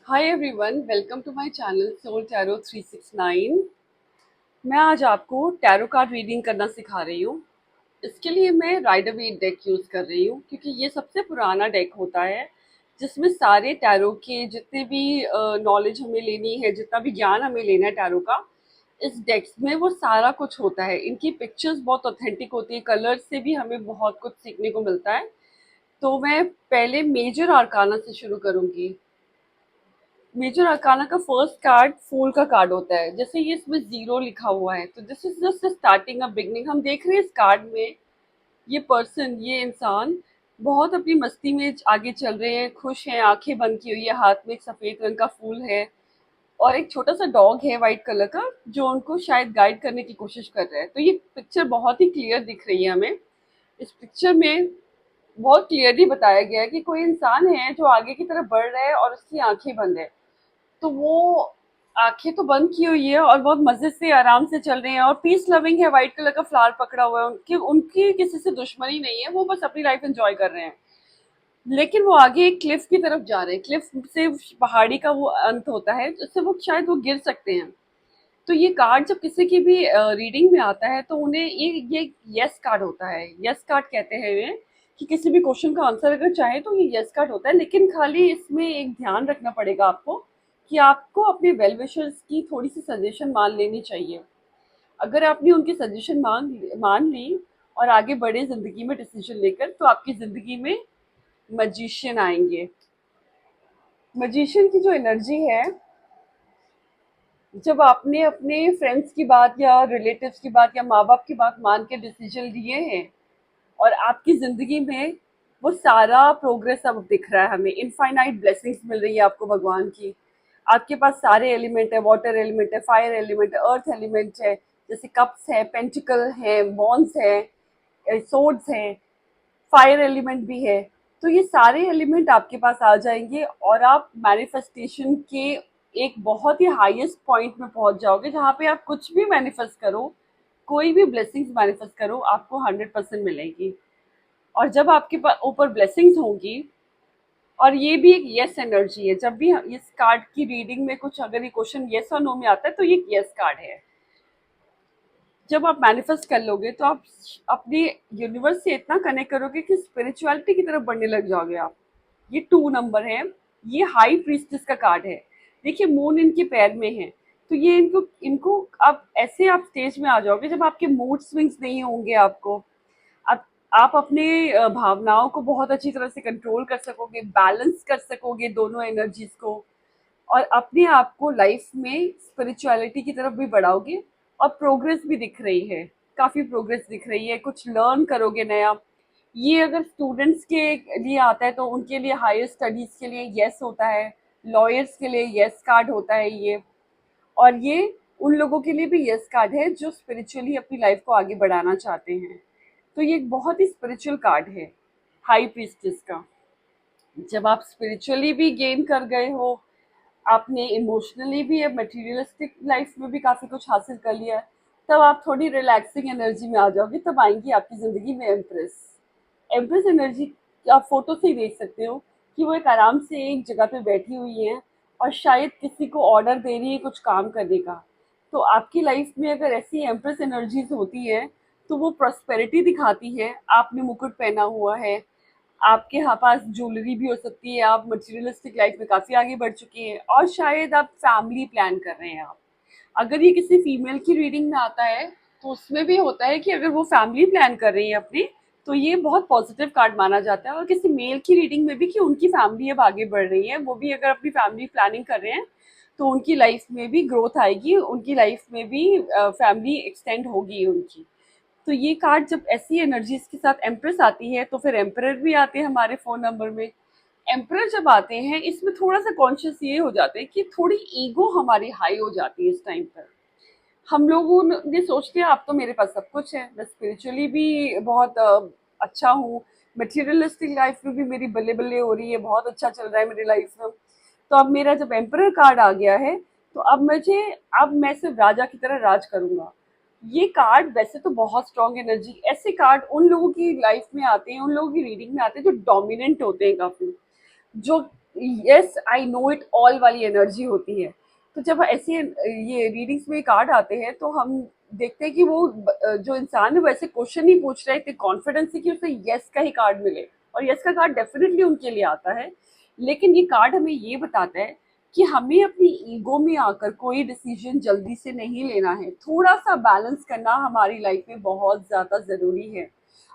Hi everyone, welcome to my channel soul tarot 369। मैं आज आपको टैरो कार्ड रीडिंग करना सिखा रही हूँ। इसके लिए मैं राइडर वेट डेक यूज़ कर रही हूँ क्योंकि ये सबसे पुराना डेक होता है जिसमें सारे टैरो के जितने भी नॉलेज हमें लेनी है, जितना भी ज्ञान हमें लेना है टैरो का, इस डेक्स में वो सारा कुछ होता है। इनकी पिक्चर्स बहुत ऑथेंटिक होती है, कलर्स से भी हमें बहुत कुछ सीखने को मिलता है। तो मैं पहले मेजर आर्काना से शुरू करूंगी। मेजर अरकाना का फर्स्ट कार्ड फूल का कार्ड होता है। जैसे ये इसमें जीरो लिखा हुआ है तो this is just starting a beginning. हम देख रहे हैं इस कार्ड में ये पर्सन, ये इंसान बहुत अपनी मस्ती में आगे चल रहे हैं, खुश हैं, आंखें बंद की हुई है, हाथ में एक सफेद रंग का फूल है और एक छोटा सा डॉग है वाइट कलर का जो उनको शायद गाइड करने की कोशिश कर रहा है। तो ये पिक्चर बहुत ही क्लियर दिख रही है हमें। इस पिक्चर में बहुत क्लियरली बताया गया है कि कोई इंसान है जो आगे की तरफ बढ़ रहा है और उसकी आंखें बंद है। तो वो आंखें तो बंद की हुई है और बहुत मजे से आराम से चल रहे हैं और पीस लविंग है, व्हाइट कलर का फ्लावर पकड़ा हुआ है। उनकी उनकी किसी से दुश्मनी नहीं है, वो बस अपनी लाइफ एंजॉय कर रहे हैं। लेकिन वो आगे एक क्लिफ की तरफ जा रहे हैं, क्लिफ से पहाड़ी का वो अंत होता है जिससे वो शायद वो गिर सकते हैं। तो ये कार्ड जब किसी की भी रीडिंग में आता है तो उन्हें ये यस कार्ड होता है। यस कार्ड कहते हैं ये, कि किसी भी क्वेश्चन का आंसर अगर चाहे तो ये यस कार्ड होता है। लेकिन खाली इसमें एक ध्यान रखना पड़ेगा आपको कि आपको अपने वेल विशर्स की थोड़ी सी सजेशन मान लेनी चाहिए। अगर आपने उनकी सजेशन मान ली और आगे बढ़े जिंदगी में डिसीजन लेकर, तो आपकी जिंदगी में मजिशियन आएंगे। मजिशियन की जो एनर्जी है, जब आपने अपने फ्रेंड्स की बात या रिलेटिव्स की बात या माँ बाप की बात मान के डिसीजन लिए हैं और आपकी जिंदगी में वो सारा प्रोग्रेस अब दिख रहा है, हमें इनफाइनाइट ब्लेसिंग्स मिल रही है आपको भगवान की। आपके पास सारे एलिमेंट है, वाटर एलिमेंट है, फायर एलिमेंट है, अर्थ एलिमेंट है, जैसे कप्स है, पेंटिकल है, वॉन्स है, सोर्ड्स है, फायर एलिमेंट भी है। तो ये सारे एलिमेंट आपके पास आ जाएंगे और आप मैनिफेस्टेशन के एक बहुत ही हाईएस्ट पॉइंट में पहुंच जाओगे जहां पे आप कुछ भी मैनिफेस्ट करो, कोई भी ब्लेसिंग्स मैनिफेस्ट करो, आपको 100% मिलेगी। और जब आपके ऊपर ब्लेसिंग्स होंगी, और ये भी एक यस एनर्जी है। जब भी इस कार्ड की रीडिंग में कुछ अगर ये क्वेश्चन यस और नो में आता है तो ये यस कार्ड है। जब आप मैनिफेस्ट कर लोगे तो आप अपने यूनिवर्स से इतना कनेक्ट करोगे कि स्पिरिचुअलिटी की तरफ बढ़ने लग जाओगे आप। ये 2 नंबर है। ये हाई प्रीस्टेस का कार्ड है। देखिए मून इनके पैर में है। तो ये इनको इनको आप स्टेज में आ जाओगे जब आपके मूड स्विंग्स नहीं होंगे। आपको आप आप अपने भावनाओं को बहुत अच्छी तरह से कंट्रोल कर सकोगे, बैलेंस कर सकोगे दोनों एनर्जीज को, और अपने आप को लाइफ में स्पिरिचुअलिटी की तरफ भी बढ़ाओगे। और प्रोग्रेस भी दिख रही है, काफ़ी प्रोग्रेस दिख रही है, कुछ लर्न करोगे नया। ये अगर स्टूडेंट्स के लिए आता है तो उनके लिए हायर स्टडीज़ के लिए यस होता है, लॉयर्स के लिए यस कार्ड होता है ये। और ये उन लोगों के लिए भी यस कार्ड है जो स्पिरिचुअली अपनी लाइफ को आगे बढ़ाना चाहते हैं। तो ये एक बहुत ही स्पिरिचुअल कार्ड है, हाई प्रीस्टेस का। जब आप स्पिरिचुअली भी गेन कर गए हो, आपने इमोशनली भी या मटेरियलिस्टिक लाइफ में भी काफ़ी कुछ हासिल कर लिया है, तब आप थोड़ी रिलैक्सिंग एनर्जी में आ जाओगे। तब आएंगी आपकी ज़िंदगी में एम्प्रेस। एम्प्रेस एनर्जी आप फोटो से ही देख सकते हो कि वो एक आराम से एक जगह पे बैठी हुई है और शायद किसी को ऑर्डर दे रही है कुछ काम करने का। तो आपकी लाइफ में अगर ऐसी एम्प्रेस एनर्जीज होती है तो वो प्रॉस्पेरिटी दिखाती है। आपने मुकुट पहना हुआ है, आपके यहाँ पास ज्वेलरी भी हो सकती है, आप मटेरियलिस्टिक लाइफ में काफ़ी आगे बढ़ चुके हैं और शायद आप फैमिली प्लान कर रहे हैं। आप अगर ये किसी फीमेल की रीडिंग में आता है तो उसमें भी होता है कि अगर वो फैमिली प्लान कर रही है अपनी, तो ये बहुत पॉजिटिव कार्ड माना जाता है। और किसी मेल की रीडिंग में भी कि उनकी फैमिली अब आगे बढ़ रही है, वो भी अगर अपनी फैमिली प्लानिंग कर रहे हैं तो उनकी लाइफ में भी ग्रोथ आएगी, उनकी लाइफ में भी फैमिली एक्सटेंड होगी उनकी। तो ये कार्ड जब ऐसी एनर्जीज के साथ एम्प्रेस आती है तो फिर एम्परर भी आते हैं हमारे फोन नंबर में। एम्परर जब आते हैं इसमें थोड़ा सा कॉन्शियस ये हो जाते हैं कि थोड़ी ईगो हमारी हाई हो जाती है इस टाइम पर। हम लोगों ने सोचते हैं अब तो मेरे पास सब कुछ है, मैं स्पिरिचुअली भी बहुत अच्छा हूँ, मटेरियलिस्टिक लाइफ में भी मेरी बल्ले बल्ले हो रही है, बहुत अच्छा चल रहा है मेरी लाइफ में। तो अब मेरा जब एम्परर कार्ड आ गया है तो अब मैं सिर्फ राजा की तरह राज करूंगा। ये कार्ड वैसे तो बहुत स्ट्रॉन्ग एनर्जी, ऐसे कार्ड उन लोगों की लाइफ में आते हैं, उन लोगों की रीडिंग में आते हैं जो डोमिनेंट होते हैं काफी, जो yes I know it all वाली एनर्जी होती है। तो जब ऐसे ये रीडिंग्स में कार्ड आते हैं तो हम देखते हैं कि वो जो इंसान है वैसे क्वेश्चन नहीं पूछ रहा है इतने कॉन्फिडेंस से कि उसे यस का ही कार्ड मिले, और यस का कार्ड डेफिनेटली उनके लिए आता है। लेकिन ये कार्ड हमें ये बताता है कि हमें अपनी ईगो में आकर कोई डिसीजन जल्दी से नहीं लेना है, थोड़ा सा बैलेंस करना हमारी लाइफ में बहुत ज़्यादा ज़रूरी है।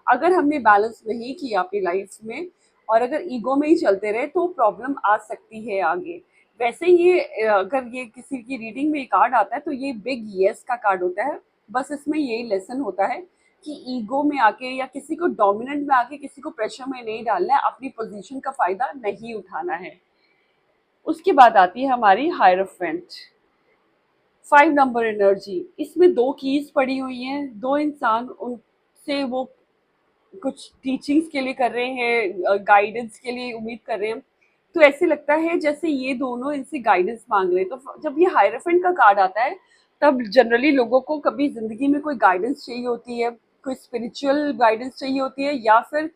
अगर हमने बैलेंस नहीं किया अपनी लाइफ में और अगर ईगो में ही चलते रहे तो प्रॉब्लम आ सकती है आगे। वैसे ये अगर ये किसी की रीडिंग में कार्ड आता है तो ये बिग यस का कार्ड होता है। बस इसमें यही लेसन होता है कि ईगो में आके या किसी को डोमिनेंट में आके किसी को प्रेशर में नहीं डालना है, अपनी पोजीशन का फायदा नहीं उठाना है। उसके बाद आती है हमारी हायरफेंट, 5 नंबर एनर्जी। इसमें दो कीज पड़ी हुई हैं, दो इंसान उनसे वो कुछ टीचिंग्स के लिए कर रहे हैं, गाइडेंस के लिए उम्मीद कर रहे हैं। तो ऐसे लगता है जैसे ये दोनों इनसे गाइडेंस मांग रहे हैं। तो जब ये हायरफेंट का कार्ड आता है तब जनरली लोगों को कभी जिंदगी में कोई गाइडेंस चाहिए होती है, कोई स्पिरिचुअल गाइडेंस चाहिए होती है, या फिर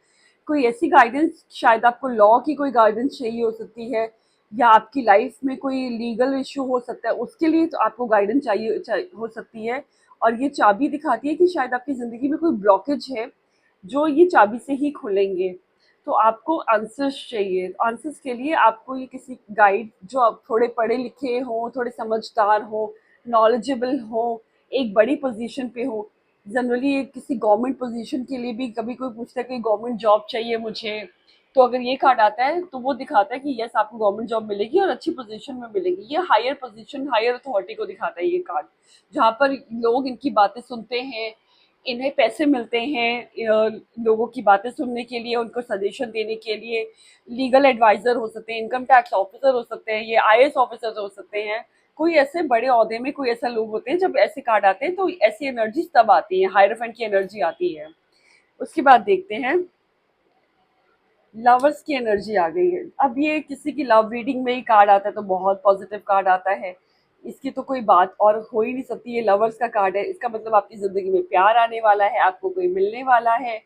कोई ऐसी गाइडेंस, शायद आपको लॉ की कोई गाइडेंस चाहिए हो सकती है, या आपकी लाइफ में कोई लीगल इशू हो सकता है, उसके लिए तो आपको गाइडेंस चाहिए हो सकती है। और ये चाबी दिखाती है कि शायद आपकी ज़िंदगी में कोई ब्लॉकेज है जो ये चाबी से ही खुलेंगे। तो आपको आंसर्स चाहिए, आंसर्स के लिए आपको ये किसी गाइड जो आप थोड़े पढ़े लिखे हों, थोड़े समझदार हो, नॉलेजेबल हो, एक बड़ी पोजीशन पे हो। जनरली ये किसी गवर्नमेंट पोजीशन के लिए भी कभी कोई पूछता है कि गवर्नमेंट जॉब चाहिए मुझे, तो अगर ये कार्ड आता है तो वो दिखाता है कि यस आपको गवर्नमेंट जॉब मिलेगी और अच्छी पोजीशन में मिलेगी। ये हायर पोजीशन, हायर अथॉरिटी को दिखाता है ये कार्ड, जहाँ पर लोग इनकी बातें सुनते हैं, इन्हें पैसे मिलते हैं लोगों की बातें सुनने के लिए, उनको सजेशन देने के लिए। लीगल एडवाइजर हो सकते हैं, इनकम टैक्स ऑफिसर हो सकते हैं, ये आईएएस ऑफिसर हो सकते हैं। कोई ऐसे बड़े ओहदे में कोई ऐसा लोग होते हैं, जब ऐसे कार्ड आते हैं तो ऐसी एनर्जी तब आती है, हायरफेंट की एनर्जी आती है। उसके बाद देखते हैं लवर्स की एनर्जी आ गई है। अब ये किसी की लव रीडिंग में ही कार्ड आता है तो बहुत पॉजिटिव कार्ड आता है, इसकी तो कोई बात और हो ही नहीं सकती। ये लवर्स का कार्ड है, इसका मतलब आपकी ज़िंदगी में प्यार आने वाला है, आपको कोई मिलने वाला है।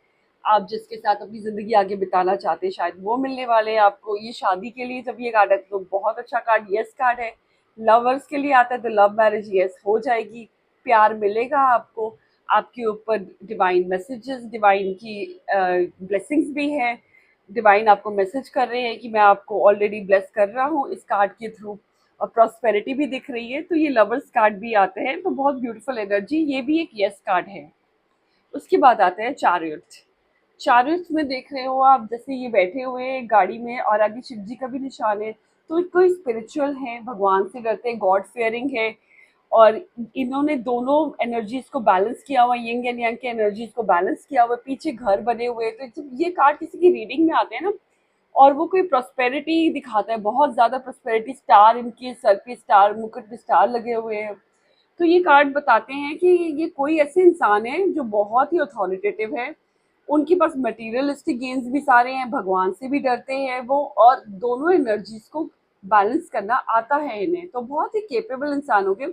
आप जिसके साथ अपनी ज़िंदगी आगे बिताना चाहते हैं शायद वो मिलने वाले हैं आपको। ये शादी के लिए जब ये कार्ड है तो बहुत अच्छा कार्ड यस कार्ड है। लवर्स के लिए आता है तो लव मैरिज यस हो जाएगी, प्यार मिलेगा आपको, आपके ऊपर डिवाइन मैसेजेस, डिवाइन की ब्लेसिंग्स भी हैं। डिवाइन आपको मैसेज कर रहे हैं कि मैं आपको ऑलरेडी ब्लेस कर रहा हूँ इस कार्ड के थ्रू, और प्रॉस्पेरिटी भी दिख रही है। तो ये लवर्स कार्ड भी आते हैं तो बहुत ब्यूटीफुल एनर्जी, ये भी एक यस कार्ड है। उसके बाद आते हैं चैरियट। चैरियट में देख रहे हो आप, जैसे ये बैठे हुए हैं गाड़ी में और आगे शिव जी का भी निशान है, तो कोई स्पिरिचुअल है, भगवान से डरते हैं, गॉड फेयरिंग है। और इन्होंने दोनों एनर्जीज को बैलेंस किया हुआ, यिंग एंड यांग के एनर्जीज को बैलेंस किया हुआ, पीछे घर बने हुए हैं। तो जब ये कार्ड किसी की रीडिंग में आते हैं ना और वो कोई प्रॉस्पेरिटी दिखाता है, बहुत ज्यादा प्रॉस्पेरिटी, स्टार इनके सर पे, स्टार मुकुट पे स्टार लगे हुए हैं, तो ये कार्ड बताते हैं कि ये कोई ऐसे इंसान है जो बहुत ही अथॉरिटेटिव है। उनके पास मटेरियलिस्टिक गेन्स भी सारे हैं, भगवान से भी डरते हैं वो, और दोनों एनर्जीज को बैलेंस करना आता है इन्हें। तो बहुत ही केपेबल इंसान हो गए।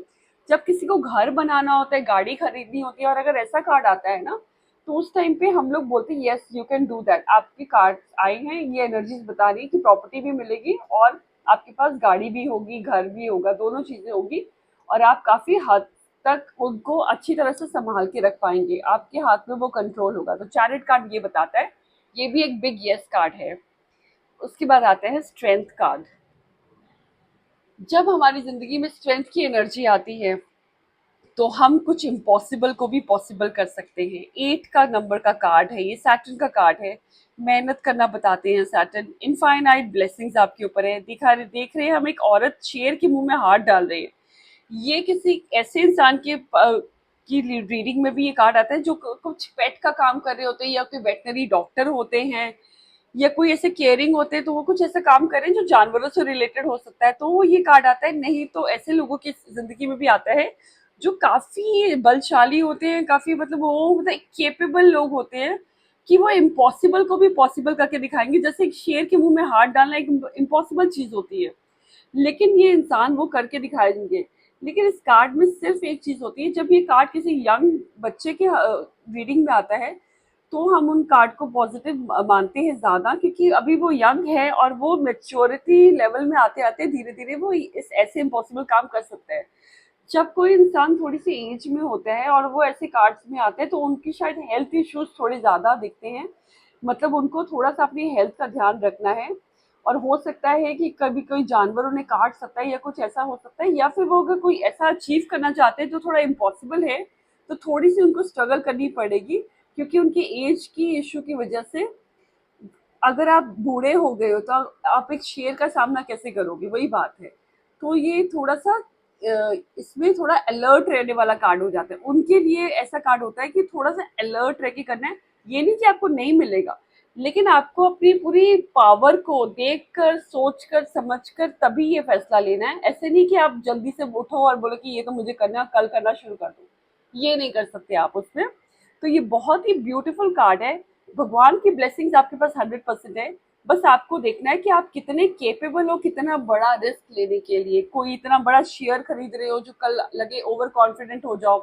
जब किसी को घर बनाना होता है, गाड़ी खरीदनी होती है, और अगर ऐसा कार्ड आता है ना तो उस टाइम पे हम लोग बोलते हैं yes you can do that. आपके कार्ड आए हैं, ये एनर्जीज बता रही है कि प्रॉपर्टी भी मिलेगी और आपके पास गाड़ी भी होगी, घर भी होगा, दोनों चीजें होगी, और आप काफी हद तक उनको अच्छी तरह से संभाल के रख पाएंगे, आपके हाथ में वो कंट्रोल होगा। तो चैरिट कार्ड ये बताता है, ये भी एक बिग यस कार्ड है। उसके बाद आता है स्ट्रेंथ कार्ड। जब हमारी जिंदगी में स्ट्रेंथ की एनर्जी आती है तो हम कुछ इम्पॉसिबल को भी पॉसिबल कर सकते हैं। 8 का नंबर का कार्ड है, ये सैटर्न का कार्ड है। मेहनत करना बताते हैं सैटर्न, इनफाइनाइट ब्लेसिंग्स आपके ऊपर है। देख रहे हैं हम एक औरत शेर के मुंह में हाथ डाल रही है। ये किसी ऐसे इंसान के की रीडिंग में भी ये कार्ड आता है जो कुछ पेट का काम कर रहे होते हैं, या कोई वेटनरी डॉक्टर होते हैं, या कोई ऐसे केयरिंग होते हैं, तो वो कुछ ऐसा काम करें जो जानवरों से रिलेटेड हो सकता है, तो वो ये कार्ड आता है। नहीं तो ऐसे लोगों की जिंदगी में भी आता है जो काफी बलशाली होते हैं, काफी मतलब वो मतलब केपेबल लोग होते हैं कि वो इम्पॉसिबल को भी पॉसिबल करके दिखाएंगे। जैसे एक शेर के मुंह में हाथ डालना एक इम्पॉसिबल चीज होती है, लेकिन ये इंसान वो करके दिखाएंगे। लेकिन इस कार्ड में सिर्फ एक चीज होती है, जब ये कार्ड किसी यंग बच्चे के रीडिंग में आता है तो हम उन कार्ड को पॉजिटिव मानते हैं ज़्यादा, क्योंकि अभी वो यंग है और वो मेच्योरिटी लेवल में आते आते धीरे धीरे वो इस ऐसे इम्पॉसिबल काम कर सकता है। जब कोई इंसान थोड़ी सी एज में होता है और वो ऐसे कार्ड्स में आते हैं तो उनकी शायद हेल्थ इश्यूज थोड़े ज़्यादा दिखते हैं, मतलब उनको थोड़ा सा अपनी हेल्थ का ध्यान रखना है। और हो सकता है कि कभी कोई जानवर उन्हें काट सकता है या कुछ ऐसा हो सकता है, या फिर वो अगर कोई ऐसा अचीव करना चाहते हैं जो थोड़ा इम्पॉसिबल है तो थोड़ी सी उनको स्ट्रगल करनी पड़ेगी, क्योंकि उनकी एज की इशू की वजह से। अगर आप बूढ़े हो गए हो तो आप एक शेर का सामना कैसे करोगे, वही बात है। तो ये थोड़ा सा इसमें थोड़ा अलर्ट रहने वाला कार्ड हो जाता है उनके लिए। ऐसा कार्ड होता है कि थोड़ा सा अलर्ट रह के करना है। ये नहीं कि आपको नहीं मिलेगा, लेकिन आपको अपनी पूरी पावर को देख कर सोच कर समझ कर तभी ये फैसला लेना है। ऐसे नहीं कि आप जल्दी से उठो और बोलो कि ये तो मुझे करना है, कल करना शुरू कर दो। ये नहीं कर सकते आप उसमें। तो ये बहुत ही ब्यूटीफुल कार्ड है। भगवान की ब्लेसिंग्स आपके पास 100% है। बस आपको देखना है कि आप कितने केपेबल हो, कितना बड़ा रिस्क लेने के लिए। कोई इतना बड़ा शेयर खरीद रहे हो जो कल लगे ओवर कॉन्फिडेंट हो जाओ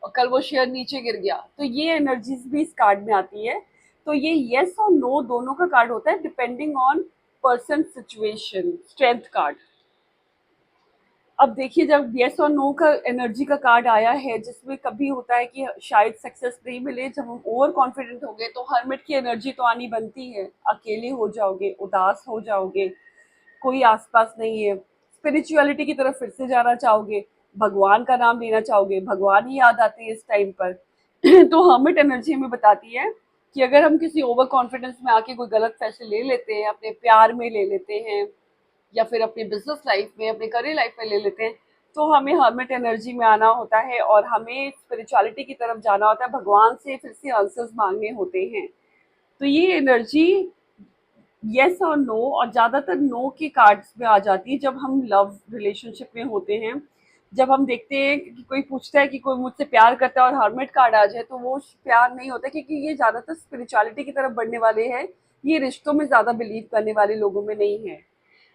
और कल वो शेयर नीचे गिर गया, तो ये एनर्जीज भी इस कार्ड में आती है। तो ये यस और नो दोनों का कार्ड होता है, depending on person situation. Strength card. अब देखिए, जब येस और नो का एनर्जी का कार्ड आया है, जिसमें कभी होता है कि शायद सक्सेस नहीं मिले, जब हम ओवर कॉन्फिडेंट हो गए तो हर्मिट की एनर्जी तो आनी बनती है। अकेले हो जाओगे, उदास हो जाओगे, कोई आसपास नहीं है, स्पिरिचुअलिटी की तरफ फिर से जाना चाहोगे, भगवान का नाम लेना चाहोगे, भगवान ही याद आते हैं इस टाइम पर। तो हर्मिट एनर्जी हमें बताती है कि अगर हम किसी ओवर कॉन्फिडेंस में आके कोई गलत फैसले ले लेते हैं, अपने प्यार में ले लेते हैं या फिर अपनी बिजनेस लाइफ में, अपने करियर लाइफ में ले लेते हैं, तो हमें हर्मिट एनर्जी में आना होता है और हमें स्पिरिचुअलिटी की तरफ जाना होता है, भगवान से फिर से आंसर्स मांगने होते हैं। तो ये एनर्जी यस और नो, और ज़्यादातर नो के कार्ड्स में आ जाती है जब हम लव रिलेशनशिप में होते हैं। जब हम देखते हैं कि कोई पूछता है कि कोई मुझसे प्यार करता है और हर्मिट कार्ड आ जाए, तो वो प्यार नहीं होता, क्योंकि ये ज़्यादातर स्पिरिचुअलिटी की तरफ बढ़ने वाले हैं। ये रिश्तों में ज़्यादा बिलीव करने वाले लोगों में नहीं है।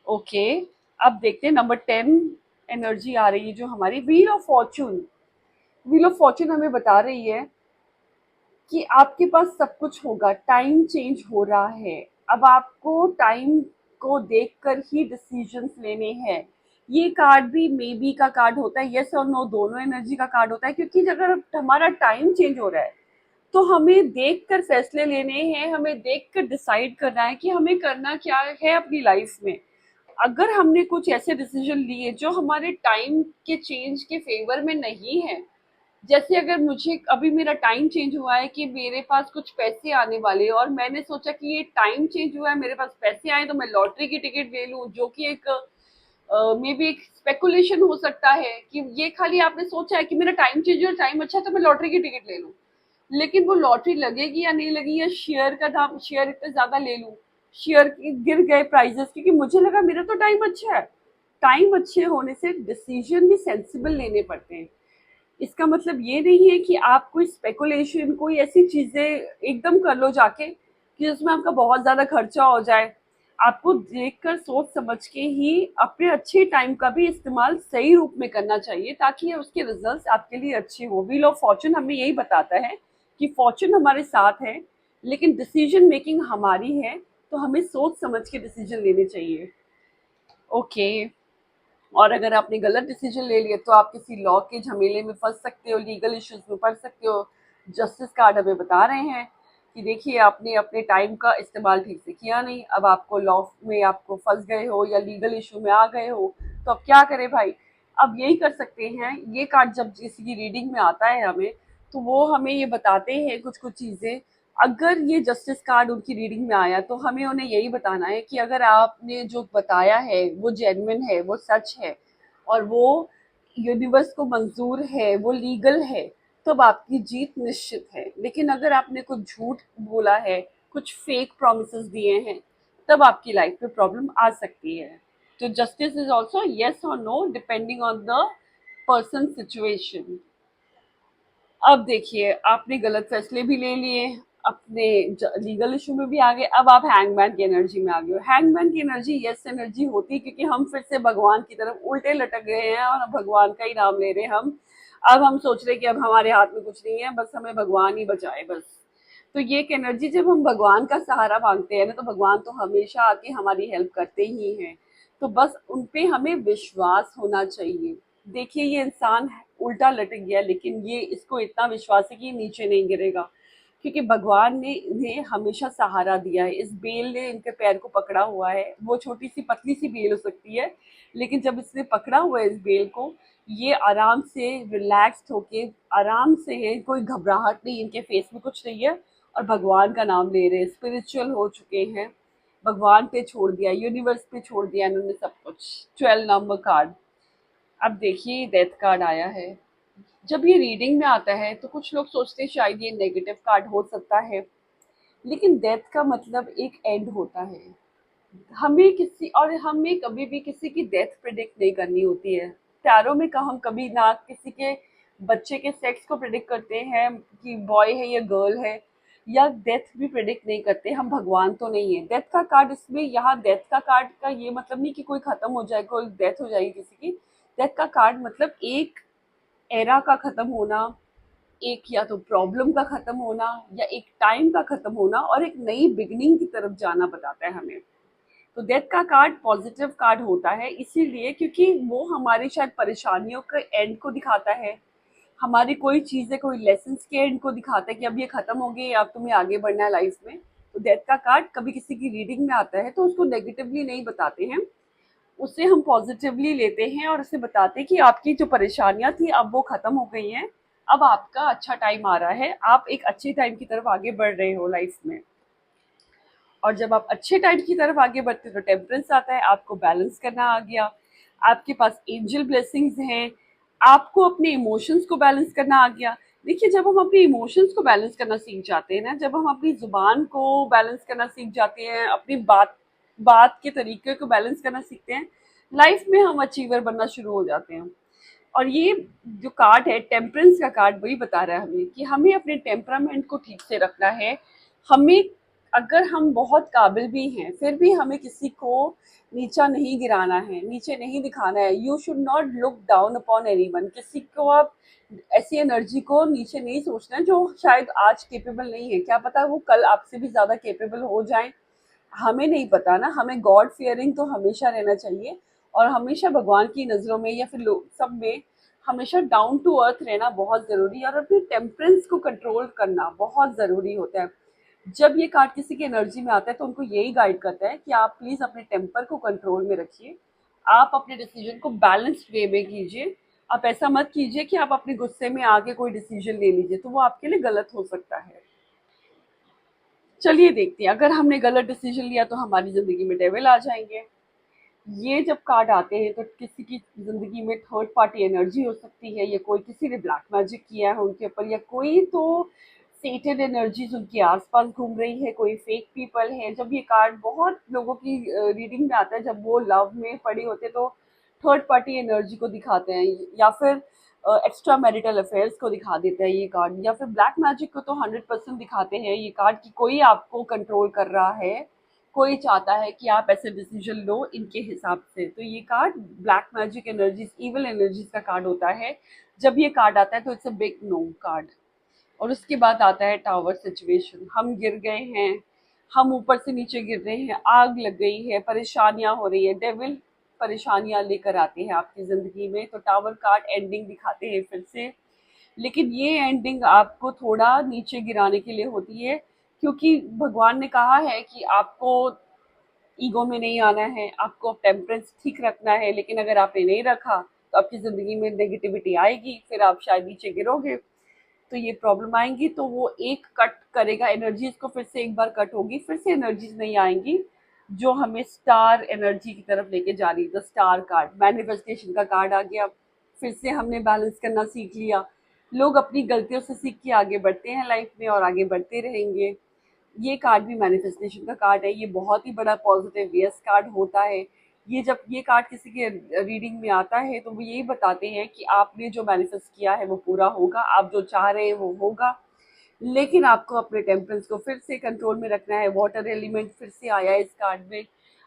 ओके, अब देखते हैं नंबर 10 एनर्जी आ रही है जो हमारी wheel of Fortune. Wheel of Fortune हमें बता रही है कि आपके पास सब कुछ होगा, टाइम चेंज हो रहा है। अब आपको टाइम को देखकर ही डिसीजंस लेने हैं। ये कार्ड भी मे बी का कार्ड होता है, यस और नो दोनों एनर्जी का कार्ड होता है, क्योंकि अगर हमारा टाइम चेंज हो रहा है तो हमें देखकर फैसले लेने हैं, हमें देखकर डिसाइड करना है कि हमें करना क्या है अपनी लाइफ में। अगर हमने कुछ ऐसे डिसीजन लिए जो हमारे टाइम के चेंज के फेवर में नहीं है, जैसे अगर मुझे अभी मेरा टाइम चेंज हुआ है कि मेरे पास कुछ पैसे आने वाले हैं और मैंने सोचा कि ये टाइम चेंज हुआ है, मेरे पास पैसे आए तो मैं लॉटरी की टिकट ले लूं, जो कि एक मे बी एक स्पेकुलेशन हो सकता है कि ये खाली आपने सोचा है कि मेरा टाइम चेंज हुआ, टाइम अच्छा है तो मैं लॉटरी की टिकट ले लूं। लेकिन वो लॉटरी लगेगी या नहीं लगेगी, या शेयर का दाम, शेयर इतने ज्यादा ले लूं, शेयर गिर गए प्राइजेस क्योंकि मुझे लगा मेरा तो टाइम अच्छा है। टाइम अच्छे होने से डिसीजन भी सेंसिबल लेने पड़ते हैं। इसका मतलब ये नहीं है कि आप कोई स्पेकुलेशन, कोई ऐसी चीजें एकदम कर लो जाके कि उसमें आपका बहुत ज्यादा खर्चा हो जाए। आपको देखकर सोच समझ के ही अपने अच्छे टाइम का भी इस्तेमाल सही रूप में करना चाहिए, ताकि उसके रिजल्ट्स आपके लिए अच्छे हो। व्हील ऑफ फॉर्चून हमें यही बताता है कि फॉर्चून हमारे साथ है, लेकिन डिसीजन मेकिंग हमारी है। तो हमें सोच समझ के डिसीजन लेने चाहिए। ओके, और अगर आपने गलत डिसीजन ले लिया तो आप किसी लॉ के झमेले में फंस सकते हो, लीगल इश्यूज में फंस सकते हो। जस्टिस कार्ड हमें बता रहे हैं कि देखिए, आपने अपने टाइम का इस्तेमाल ठीक से किया नहीं, अब आपको लॉ में आपको फंस गए हो या लीगल इशू में आ गए हो, तो अब क्या करें भाई। अब यही कर सकते हैं, ये कार्ड जब किसी की रीडिंग में आता है हमें, तो वो हमें ये बताते हैं कुछ कुछ चीज़ें। अगर ये जस्टिस कार्ड उनकी रीडिंग में आया तो हमें उन्हें यही बताना है कि अगर आपने जो बताया है वो जेन्युइन है, वो सच है और वो यूनिवर्स को मंजूर है, वो लीगल है, तब आपकी जीत निश्चित है। लेकिन अगर आपने कुछ झूठ बोला है, कुछ फेक प्रोमिसेस दिए हैं, तब आपकी लाइफ में प्रॉब्लम आ सकती है। तो जस्टिस इज ऑल्सो येस और no, depending on the person situation. अब देखिए, आपने गलत फैसले भी ले लिए, अपने लीगल इशू में भी आ गए, अब आप हैंगमैन की एनर्जी में आ गए हो। हैंगमैन की एनर्जी यस एनर्जी होती है, क्योंकि हम फिर से भगवान की तरफ उल्टे लटक गए हैं और भगवान का ही नाम ले रहे हैं हम। अब हम सोच रहे हैं कि अब हमारे हाथ में कुछ नहीं है, बस हमें भगवान ही बचाए बस। तो ये एक एनर्जी, जब हम भगवान का सहारा मांगते हैं ना, तो भगवान तो हमेशा आके हमारी हेल्प करते ही हैं। तो बस उन पे हमें विश्वास होना चाहिए। देखिए ये इंसान उल्टा लटक गया, लेकिन ये इसको इतना विश्वास है कि ये नीचे नहीं गिरेगा, क्योंकि भगवान ने इन्हें हमेशा सहारा दिया है। इस बेल ने इनके पैर को पकड़ा हुआ है। वो छोटी सी पतली सी बेल हो सकती है, लेकिन जब इसने पकड़ा हुआ है इस बेल को, ये आराम से रिलैक्स्ड होके आराम से है, कोई घबराहट नहीं, इनके फेस में कुछ नहीं है, और भगवान का नाम ले रहे हैं, स्पिरिचुअल हो चुके हैं, भगवान पे छोड़ दिया, यूनिवर्स पे छोड़ दिया इन्होंने सब कुछ। 12 नंबर कार्ड। अब देखिए डेथ कार्ड आया है। जब ये रीडिंग में आता है तो कुछ लोग सोचते हैं शायद ये नेगेटिव कार्ड हो सकता है, लेकिन डेथ का मतलब एक एंड होता है। हमें कभी भी किसी की डेथ प्रिडिक्ट नहीं करनी होती है। टैरो में हम कभी ना किसी के बच्चे के सेक्स को प्रिडिक्ट करते हैं कि बॉय है या गर्ल है, या डेथ भी प्रिडिक्ट नहीं करते। हम भगवान तो नहीं है। डेथ का कार्ड इसमें, यहाँ डेथ का कार्ड का ये मतलब नहीं कि कोई खत्म हो जाए, कोई डेथ हो जाएगी किसी की। डेथ का कार्ड मतलब एक एरा का खत्म होना, एक या तो प्रॉब्लम का खत्म होना, या एक टाइम का खत्म होना और एक नई बिगनिंग की तरफ जाना बताता है हमें। तो डेथ का कार्ड पॉजिटिव कार्ड होता है इसीलिए क्योंकि वो हमारी शायद परेशानियों के एंड को दिखाता है, हमारी कोई चीज़ें, कोई लेसन्स के एंड को दिखाता है कि अब ये खत्म हो गई, अब तुम्हें आगे बढ़ना है लाइफ में। तो डेथ का कार्ड कभी किसी की रीडिंग में आता है तो उसको नेगेटिवली नहीं बताते हैं, उसे हम पॉजिटिवली लेते हैं और उसे बताते हैं कि आपकी जो परेशानियां थी अब वो खत्म हो गई हैं, अब आपका अच्छा टाइम आ रहा है, आप एक अच्छे टाइम की तरफ आगे बढ़ रहे हो लाइफ में। और जब आप अच्छे टाइम की तरफ आगे बढ़ते हो तो टेम्परेंस आता है, आपको बैलेंस करना आ गया, आपके पास एंजल ब्लेसिंग्स हैं, आपको अपने इमोशंस को बैलेंस करना आ गया। देखिए जब हम अपने इमोशंस को बैलेंस करना सीख जाते हैं ना, जब हम अपनी जुबान को बैलेंस करना सीख जाते हैं, अपनी बात बात के तरीके को बैलेंस करना सीखते हैं, लाइफ में हम अचीवर बनना शुरू हो जाते हैं। और ये जो कार्ड है टेम्परेंस का कार्ड, वही बता रहा है हमें कि हमें अपने टेम्परामेंट को ठीक से रखना है। हमें, अगर हम बहुत काबिल भी हैं फिर भी हमें किसी को नीचा नहीं गिराना है, नीचे नहीं दिखाना है। You should not look down upon anyone. किसी को आप ऐसी एनर्जी को नीचे नहीं सोचना है जो शायद आज केपेबल नहीं है, क्या पता वो कल आपसे भी ज्यादा केपेबल हो जाए, हमें नहीं पता ना। हमें गॉड फियरिंग तो हमेशा रहना चाहिए, और हमेशा भगवान की नज़रों में या फिर लोग सब में हमेशा डाउन टू अर्थ रहना बहुत ज़रूरी है, और अपने टेम्परेंस को कंट्रोल करना बहुत ज़रूरी होता है। जब ये कार्ड किसी की एनर्जी में आता है तो उनको यही गाइड करता है कि आप प्लीज़ अपने टेम्पर को कंट्रोल में रखिए, आप अपने डिसीजन को बैलेंस्ड वे में कीजिए। आप ऐसा मत कीजिए कि आप अपने गुस्से में आके कोई डिसीजन ले लीजिए, तो वो आपके लिए गलत हो सकता है। चलिए देखते हैं, अगर हमने गलत डिसीजन लिया तो हमारी ज़िंदगी में डेविल आ जाएंगे। ये जब कार्ड आते हैं तो किसी की ज़िंदगी में थर्ड पार्टी एनर्जी हो सकती है, या कोई किसी ने ब्लैक मैजिक किया है उनके ऊपर, या कोई तो सेटेड एनर्जीज उनके आसपास घूम रही है, कोई फेक पीपल है। जब ये कार्ड बहुत लोगों की रीडिंग में आता है, जब वो लव में पड़े होते हैं तो थर्ड पार्टी एनर्जी को दिखाते हैं, या फिर एक्स्ट्रा मैरिटल अफेयर्स को दिखा देता है ये कार्ड, या फिर ब्लैक मैजिक को तो 100% दिखाते हैं ये कार्ड कि कोई आपको कंट्रोल कर रहा है, कोई चाहता है कि आप ऐसे डिसीजन लो इनके हिसाब से। तो ये card black magic energies, evil energies का कार्ड होता है। जब ये कार्ड आता है तो it's a big no card. और उसके बाद आता है टावर सिचुएशन। हम गिर गए हैं, हम ऊपर से नीचे गिर रहे हैं, आग लग गई है, परेशानियां हो रही है, डेविल परेशानियां लेकर आते हैं आपकी जिंदगी में। तो टावर कार्ड एंडिंग दिखाते हैं फिर से, लेकिन ये एंडिंग आपको थोड़ा नीचे गिराने के लिए होती है, क्योंकि भगवान ने कहा है कि आपको ईगो में नहीं आना है, आपको टेम्परेंस ठीक रखना है। लेकिन अगर आपने नहीं रखा तो आपकी ज़िंदगी में नेगेटिविटी आएगी, फिर आप शायद नीचे गिरोगे, तो ये प्रॉब्लम आएंगी। तो वो एक कट करेगा एनर्जीज को, फिर से एक बार कट होगी, फिर से एनर्जीज नहीं आएंगी जो हमें स्टार एनर्जी की तरफ लेके जा रही है। द स्टार कार्ड मैनिफेस्टेशन का कार्ड आ गया। फिर से हमने बैलेंस करना सीख लिया। लोग अपनी गलतियों से सीख के आगे बढ़ते हैं लाइफ में और आगे बढ़ते रहेंगे। ये कार्ड भी मैनिफेस्टेशन का कार्ड है। ये बहुत ही बड़ा पॉजिटिव यस कार्ड होता है। ये जब ये कार्ड किसी के रीडिंग में आता है तो वो यही बताते हैं कि आपने जो मैनिफेस्ट किया है वो पूरा होगा, आप जो चाह रहे हैं वो होगा। लेकिन आपको अपने टेम्परेंस को फिर से कंट्रोल में रखना है। वाटर एलिमेंट फिर से आया है इस कार्ड में।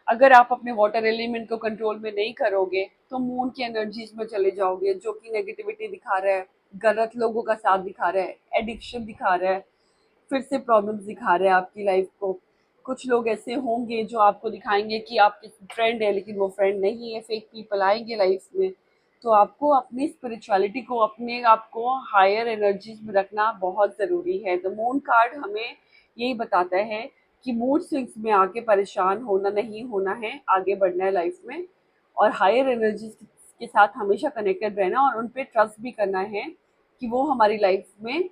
अगर आप अपने वाटर एलिमेंट को कंट्रोल में नहीं करोगे तो मून की एनर्जीज में चले जाओगे, जो कि नेगेटिविटी दिखा रहा है, गलत लोगों का साथ दिखा रहा है, एडिक्शन दिखा रहा है। फिर से प्रॉब्लम्स दिखा रहे हैं आपकी लाइफ को। कुछ लोग ऐसे होंगे जो आपको दिखाएंगे कि आपके फ्रेंड है, लेकिन वो फ्रेंड नहीं है, फेक पीपल आएंगे लाइफ में। तो आपको अपनी स्पिरिचुअलिटी को, अपने आप को हायर एनर्जीज में रखना बहुत ज़रूरी है। द मून कार्ड हमें यही बताता है कि मूड स्विंग्स में आके परेशान होना नहीं होना है, आगे बढ़ना है लाइफ में, और हायर एनर्जीज के साथ हमेशा कनेक्टेड रहना और उन पे ट्रस्ट भी करना है कि वो हमारी लाइफ में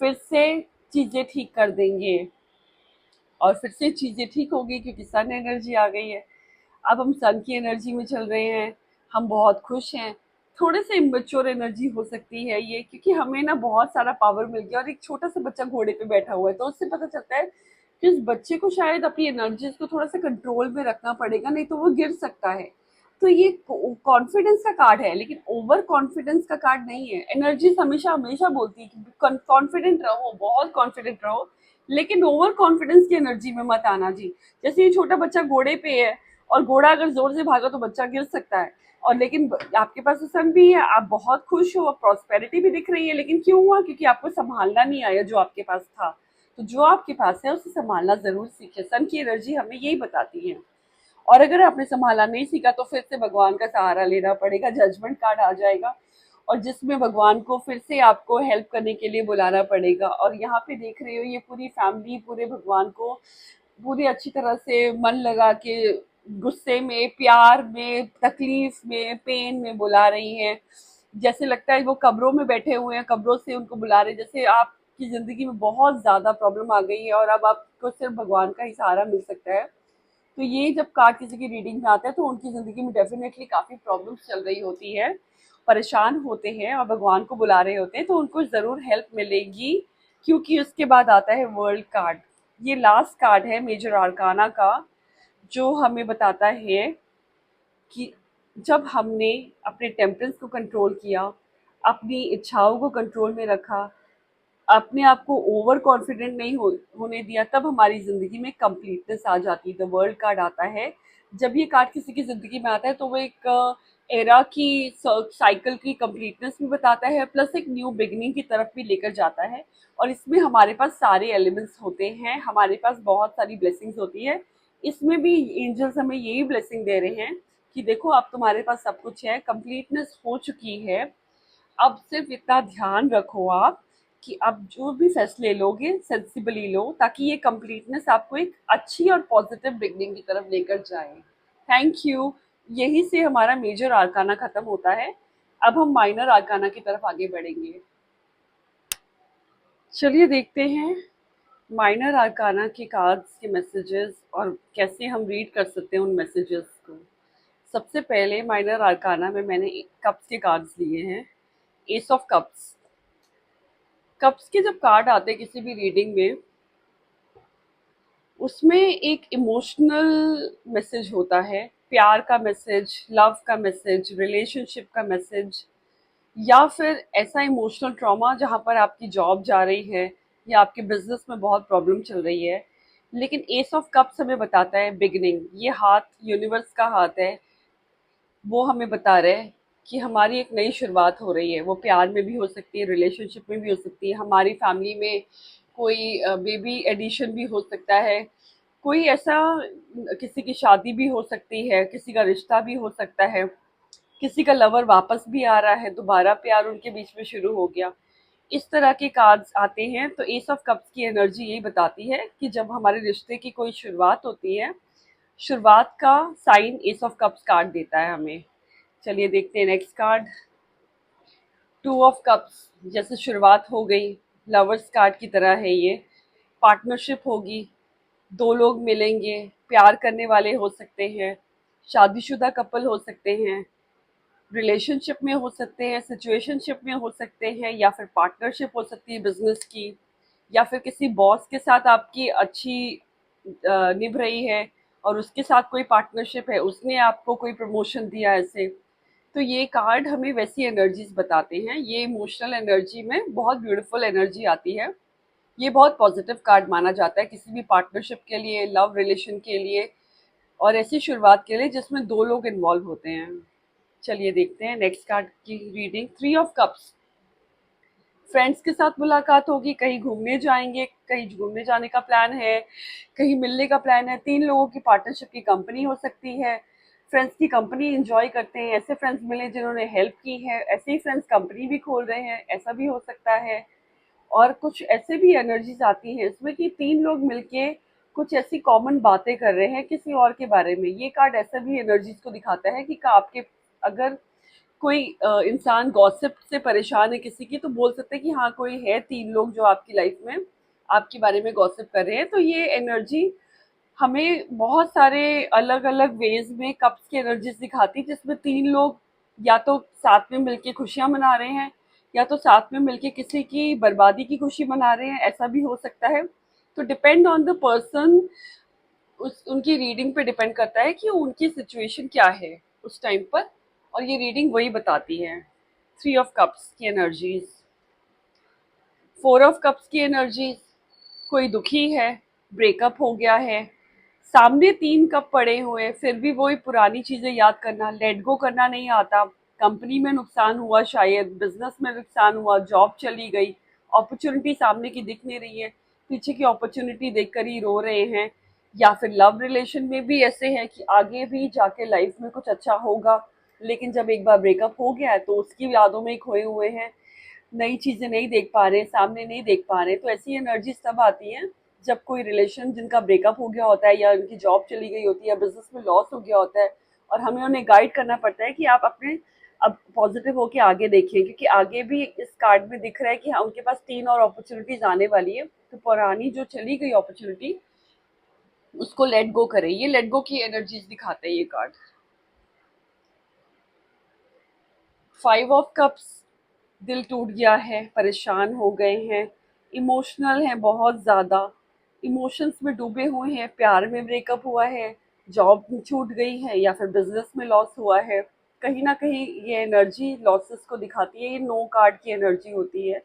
फिर से चीज़ें ठीक कर देंगे। और फिर से चीज़ें ठीक होगी क्योंकि सन एनर्जी आ गई है। अब हम सन की एनर्जी में चल रहे हैं, हम बहुत खुश हैं। थोड़े से इमेच्योर एनर्जी हो सकती है ये, क्योंकि हमें ना बहुत सारा पावर मिल गया और एक छोटा सा बच्चा घोड़े पे बैठा हुआ है, तो उससे पता चलता है कि उस बच्चे को शायद अपनी एनर्जीज को थोड़ा सा कंट्रोल में रखना पड़ेगा, नहीं तो वो गिर सकता है। तो ये कॉन्फिडेंस का कार्ड है, लेकिन ओवर कॉन्फिडेंस का कार्ड नहीं है। एनर्जीज हमेशा हमेशा बोलती है कि कॉन्फिडेंट रहो, बहुत कॉन्फिडेंट रहो, लेकिन ओवर कॉन्फिडेंस की एनर्जी में मत आना जी। जैसे ये छोटा बच्चा घोड़े पे है, और घोड़ा अगर जोर से भागा तो बच्चा गिर सकता है। और लेकिन आपके पास तो सन भी है, आप बहुत खुश हो, प्रॉस्पेरिटी भी दिख रही है, लेकिन क्यों हुआ? क्योंकि आपको संभालना नहीं आया जो आपके पास था। तो जो आपके पास है उसे संभालना जरूर सीखे। सन की एनर्जी हमें यही बताती है। और अगर आपने संभालना नहीं सीखा तो फिर से भगवान का सहारा लेना पड़ेगा, जजमेंट कार्ड आ जाएगा, और जिसमें भगवान को फिर से आपको हेल्प करने के लिए बुलाना पड़ेगा। और यहाँ पे देख रहे हो ये पूरी फैमिली पूरे भगवान को पूरी अच्छी तरह से मन लगा के, गुस्से में, प्यार में, तकलीफ में, पेन में बुला रही हैं। जैसे लगता है वो कब्रों में बैठे हुए हैं, कब्रों से उनको बुला रहे हैं। जैसे आपकी जिंदगी में बहुत ज्यादा प्रॉब्लम आ गई है और अब आपको सिर्फ भगवान का ही सहारा मिल सकता है। तो ये जब कार्ड किसी की रीडिंग में आता है तो उनकी ज़िंदगी में डेफ़िनेटली काफ़ी प्रॉब्लम्स चल रही होती है, परेशान होते हैं और भगवान को बुला रहे होते हैं, तो उनको ज़रूर हेल्प मिलेगी। क्योंकि उसके बाद आता है वर्ल्ड कार्ड। ये लास्ट कार्ड है मेजर आर्काना का, जो हमें बताता है कि जब हमने अपने टेम्परेंस को कंट्रोल किया, अपनी इच्छाओं को कंट्रोल में रखा, अपने आप को ओवर कॉन्फिडेंट नहीं होने दिया, तब हमारी ज़िंदगी में कंप्लीटनेस आ जाती है। द वर्ल्ड कार्ड आता है। जब ये कार्ड किसी की ज़िंदगी में आता है तो वो एक एरा की साइकिल की कंप्लीटनेस भी बताता है, प्लस एक न्यू बिगनिंग की तरफ भी लेकर जाता है। और इसमें हमारे पास सारे एलिमेंट्स होते हैं, हमारे पास बहुत सारी ब्लेसिंग्स होती है। इसमें भी एंजल्स हमें यही ब्लेसिंग दे रहे हैं कि देखो अब तुम्हारे पास सब कुछ है, कंप्लीटनेस हो चुकी है। अब सिर्फ इतना ध्यान रखो आप कि अब जो भी फैसले लोगे सेंसिबली लो, ताकि ये कंप्लीटनेस आपको एक अच्छी और पॉजिटिव बिगनिंग की तरफ लेकर जाए। Thank you. यही से हमारा मेजर आर्काना खत्म होता है। अब हम माइनर आर्काना की तरफ आगे बढ़ेंगे। चलिए देखते हैं माइनर आर्काना के कार्ड्स के मैसेजेस और कैसे हम रीड कर सकते हैं उन मैसेजेस को। सबसे पहले माइनर आर्काना में मैंने कप्स के कार्ड्स लिए हैं। S of cups. कप्स के जब कार्ड आते हैं किसी भी रीडिंग में, उसमें एक इमोशनल मैसेज होता है, प्यार का मैसेज, लव का मैसेज, रिलेशनशिप का मैसेज, या फिर ऐसा इमोशनल ट्रॉमा जहाँ पर आपकी जॉब जा रही है या आपके बिजनेस में बहुत प्रॉब्लम चल रही है। लेकिन एस ऑफ कप्स हमें बताता है बिगनिंग। ये हाथ यूनिवर्स का हाथ है, वो हमें बता रहे हैं कि हमारी एक नई शुरुआत हो रही है। वो प्यार में भी हो सकती है, रिलेशनशिप में भी हो सकती है, हमारी फैमिली में कोई बेबी एडिशन भी हो सकता है, कोई ऐसा किसी की शादी भी हो सकती है, किसी का रिश्ता भी हो सकता है, किसी का लवर वापस भी आ रहा है, दोबारा प्यार उनके बीच में शुरू हो गया। इस तरह के कार्ड्स आते हैं। तो एस ऑफ कप्स की एनर्जी यही बताती है कि जब हमारे रिश्ते की कोई शुरुआत होती है, शुरुआत का sign ace of cups card देता है हमें। चलिए देखते हैं next card. Two of cups. जैसे शुरुआत हो गई, लवर्स कार्ड की तरह है ये। पार्टनरशिप होगी, दो लोग मिलेंगे, प्यार करने वाले हो सकते हैं, शादीशुदा कपल हो सकते हैं, रिलेशनशिप में हो सकते हैं, सिचुएशनशिप में हो सकते हैं, या फिर पार्टनरशिप हो सकती है बिजनेस की, या फिर किसी बॉस के साथ आपकी अच्छी निभ रही है और उसके साथ कोई पार्टनरशिप है, उसने आपको कोई प्रमोशन दिया ऐसे। तो ये कार्ड हमें वैसी एनर्जीज बताते हैं। ये इमोशनल एनर्जी में बहुत ब्यूटीफुल एनर्जी आती है। ये बहुत पॉजिटिव कार्ड माना जाता है किसी भी पार्टनरशिप के लिए, लव रिलेशन के लिए, और ऐसी शुरुआत के लिए जिसमें दो लोग इन्वॉल्व होते हैं। चलिए देखते हैं नेक्स्ट कार्ड की reading. Three of cups. Friends के साथ मुलाकात होगी, कहीं घूमने जाएंगे, कहीं घूमने जाने का प्लान है, कहीं मिलने का प्लान है, 3 लोगों की पार्टनरशिप की कंपनी हो सकती है। फ्रेंड्स की कंपनी एंजॉय करते हैं, ऐसे फ्रेंड्स मिले जिन्होंने हेल्प की है, ऐसे ही फ्रेंड्स कंपनी भी खोल रहे हैं, ऐसा भी हो सकता है। और कुछ ऐसे भी एनर्जीज आती हैं इसमें कि 3 लोग मिलके कुछ ऐसी कॉमन बातें कर रहे हैं किसी और के बारे में। ये कार्ड ऐसा भी एनर्जीज को दिखाता है कि आपके अगर कोई इंसान गॉसिप से परेशान है किसी की, तो बोल सकते हैं कि हाँ कोई है 3 लोग जो आपकी लाइफ में आपके बारे में गॉसिप कर रहे हैं। तो ये एनर्जी हमें बहुत सारे अलग अलग वेज में कप्स की एनर्जीज दिखाती है, जिसमें 3 लोग या तो साथ में मिलके खुशियां मना रहे हैं, या तो साथ में मिलके किसी की बर्बादी की खुशी मना रहे हैं, ऐसा भी हो सकता है। तो डिपेंड ऑन द पर्सन, उस उनकी रीडिंग पे डिपेंड करता है कि उनकी सिचुएशन क्या है उस टाइम पर, और ये रीडिंग वही बताती है। 3 ऑफ कप्स की एनर्जीज, 4 ऑफ कप्स की एनर्जीज, कोई दुखी है, ब्रेकअप हो गया है, सामने 3 कप पड़े हुए हैं, फिर भी वही पुरानी चीजें याद करना, लेट गो करना नहीं आता। कंपनी में नुकसान हुआ, शायद बिजनेस में नुकसान हुआ, जॉब चली गई, अपॉर्चुनिटी सामने की दिख नहीं रही है, पीछे की अपॉर्चुनिटी देखकर ही रो रहे हैं। या फिर लव रिलेशन में भी ऐसे है कि आगे भी जाके लाइफ में कुछ अच्छा होगा, लेकिन जब एक बार ब्रेकअप हो गया है तो उसकी यादों में ही खोए हुए हैं, नई चीजें नहीं देख पा रहे, सामने नहीं देख पा रहे। तो ऐसी एनर्जी तब आती है जब कोई रिलेशन जिनका ब्रेकअप हो गया होता है, या उनकी जॉब चली गई होती है, या बिजनेस में लॉस हो गया होता है, और हमें उन्हें गाइड करना पड़ता है कि आप अपने अब पॉजिटिव होके आगे देखिए, क्योंकि आगे भी इस कार्ड में दिख रहा है कि हाँ उनके पास 3 और अपॉर्चुनिटीज आने वाली है। तो पुरानी जो चली गई अपॉर्चुनिटी, उसको लेट गो करें। ये लेट गो की एनर्जीज दिखाते हैं ये कार्ड। 5 ऑफ कप्स, दिल टूट गया है, परेशान हो गए हैं, इमोशनल हैं बहुत ज़्यादा, इमोशंस में डूबे हुए हैं, प्यार में ब्रेकअप हुआ है, जॉब छूट गई है, या फिर बिजनेस में लॉस हुआ है। कहीं ना कहीं ये एनर्जी लॉसेस को दिखाती है, ये नो कार्ड की एनर्जी होती है।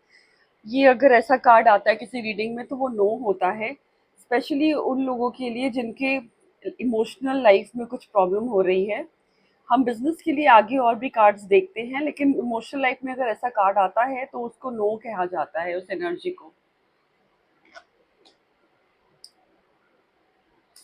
ये अगर ऐसा कार्ड आता है किसी रीडिंग में तो वो नो होता है, स्पेशली उन लोगों के लिए जिनके इमोशनल लाइफ में कुछ प्रॉब्लम हो रही है। हम बिजनेस के लिए आगे और भी कार्ड्स देखते हैं, लेकिन इमोशनल लाइफ में अगर ऐसा कार्ड आता है तो उसको नो कहा जाता है, उस एनर्जी को।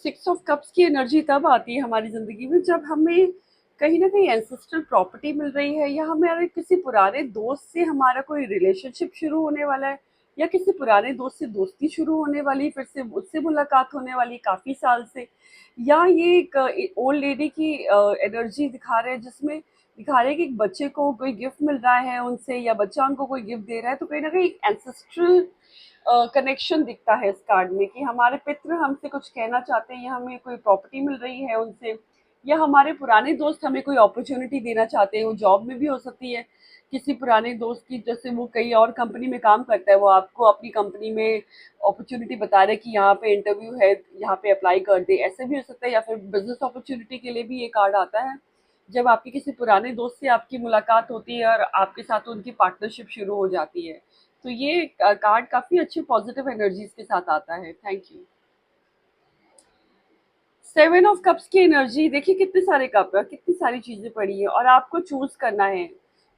6 ऑफ कप्स की एनर्जी तब आती है हमारी जिंदगी में जब हमें कहीं ना कहीं एंसेस्ट्रल प्रॉपर्टी मिल रही है, या हमारे किसी पुराने दोस्त से हमारा कोई रिलेशनशिप शुरू होने वाला है, या किसी पुराने दोस्त से दोस्ती शुरू होने वाली, फिर से उससे मुलाकात होने वाली काफी साल से। या ये एक ओल्ड लेडी की एनर्जी दिखा रहे हैं, जिसमें दिखा रहे हैं कि एक बच्चे को कोई गिफ्ट मिल रहा है उनसे, या बच्चा उनको कोई गिफ्ट दे रहा है। तो कहीं ना कहीं एंसेस्ट्रल कनेक्शन दिखता है इस कार्ड में, कि हमारे पितृ हमसे कुछ कहना चाहते हैं, या हमें कोई प्रॉपर्टी मिल रही है उनसे, या हमारे पुराने दोस्त हमें कोई अपॉर्चुनिटी देना चाहते हैं। वो जॉब में भी हो सकती है, किसी पुराने दोस्त की, जैसे वो कई और कंपनी में काम करता है, वो आपको अपनी कंपनी में अपॉर्चुनिटी बता रहे हैं कि यहाँ पे इंटरव्यू है, यहाँ पे अप्लाई कर दे, ऐसे भी हो सकता है। या फिर बिजनेस अपॉर्चुनिटी के लिए भी ये कार्ड आता है, जब आपकी किसी पुराने दोस्त से आपकी मुलाकात होती है और आपके साथ उनकी पार्टनरशिप शुरू हो जाती है। तो ये कार्ड काफी अच्छे पॉजिटिव एनर्जीज के साथ आता है। Thank you. 7 ऑफ कप्स की एनर्जी देखिए, कितने सारे कप है, कितनी सारी चीजें पड़ी है, और आपको चूज करना है।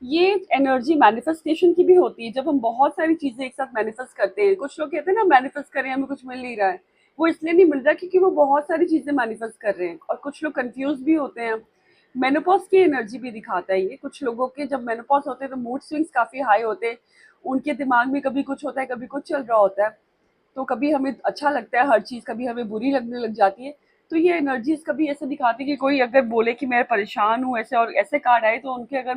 ये एनर्जी मैनिफेस्टेशन की भी होती है, जब हम बहुत सारी चीजें एक साथ मैनिफेस्ट करते हैं। कुछ लोग कहते हैं ना मैनिफेस्ट करें हमें कुछ मिल नहीं रहा है, वो इसलिए नहीं मिल रहा क्योंकि वो बहुत सारी चीजें मैनिफेस्ट कर रहे हैं, और कुछ लोग कंफ्यूज भी होते हैं। मेनोपॉज की एनर्जी भी दिखाता है ये। कुछ लोगों के जब मेनोपॉज होते हैं तो मूड स्विंग्स काफी हाई होते हैं, उनके दिमाग में कभी कुछ होता है, कभी कुछ चल रहा होता है। तो कभी हमें अच्छा लगता है हर चीज़, कभी हमें बुरी लगने लग जाती है। तो ये एनर्जीज कभी ऐसे दिखाती है कि कोई अगर बोले कि मैं परेशान हूँ ऐसे, और ऐसे कार्ड आए तो उनके अगर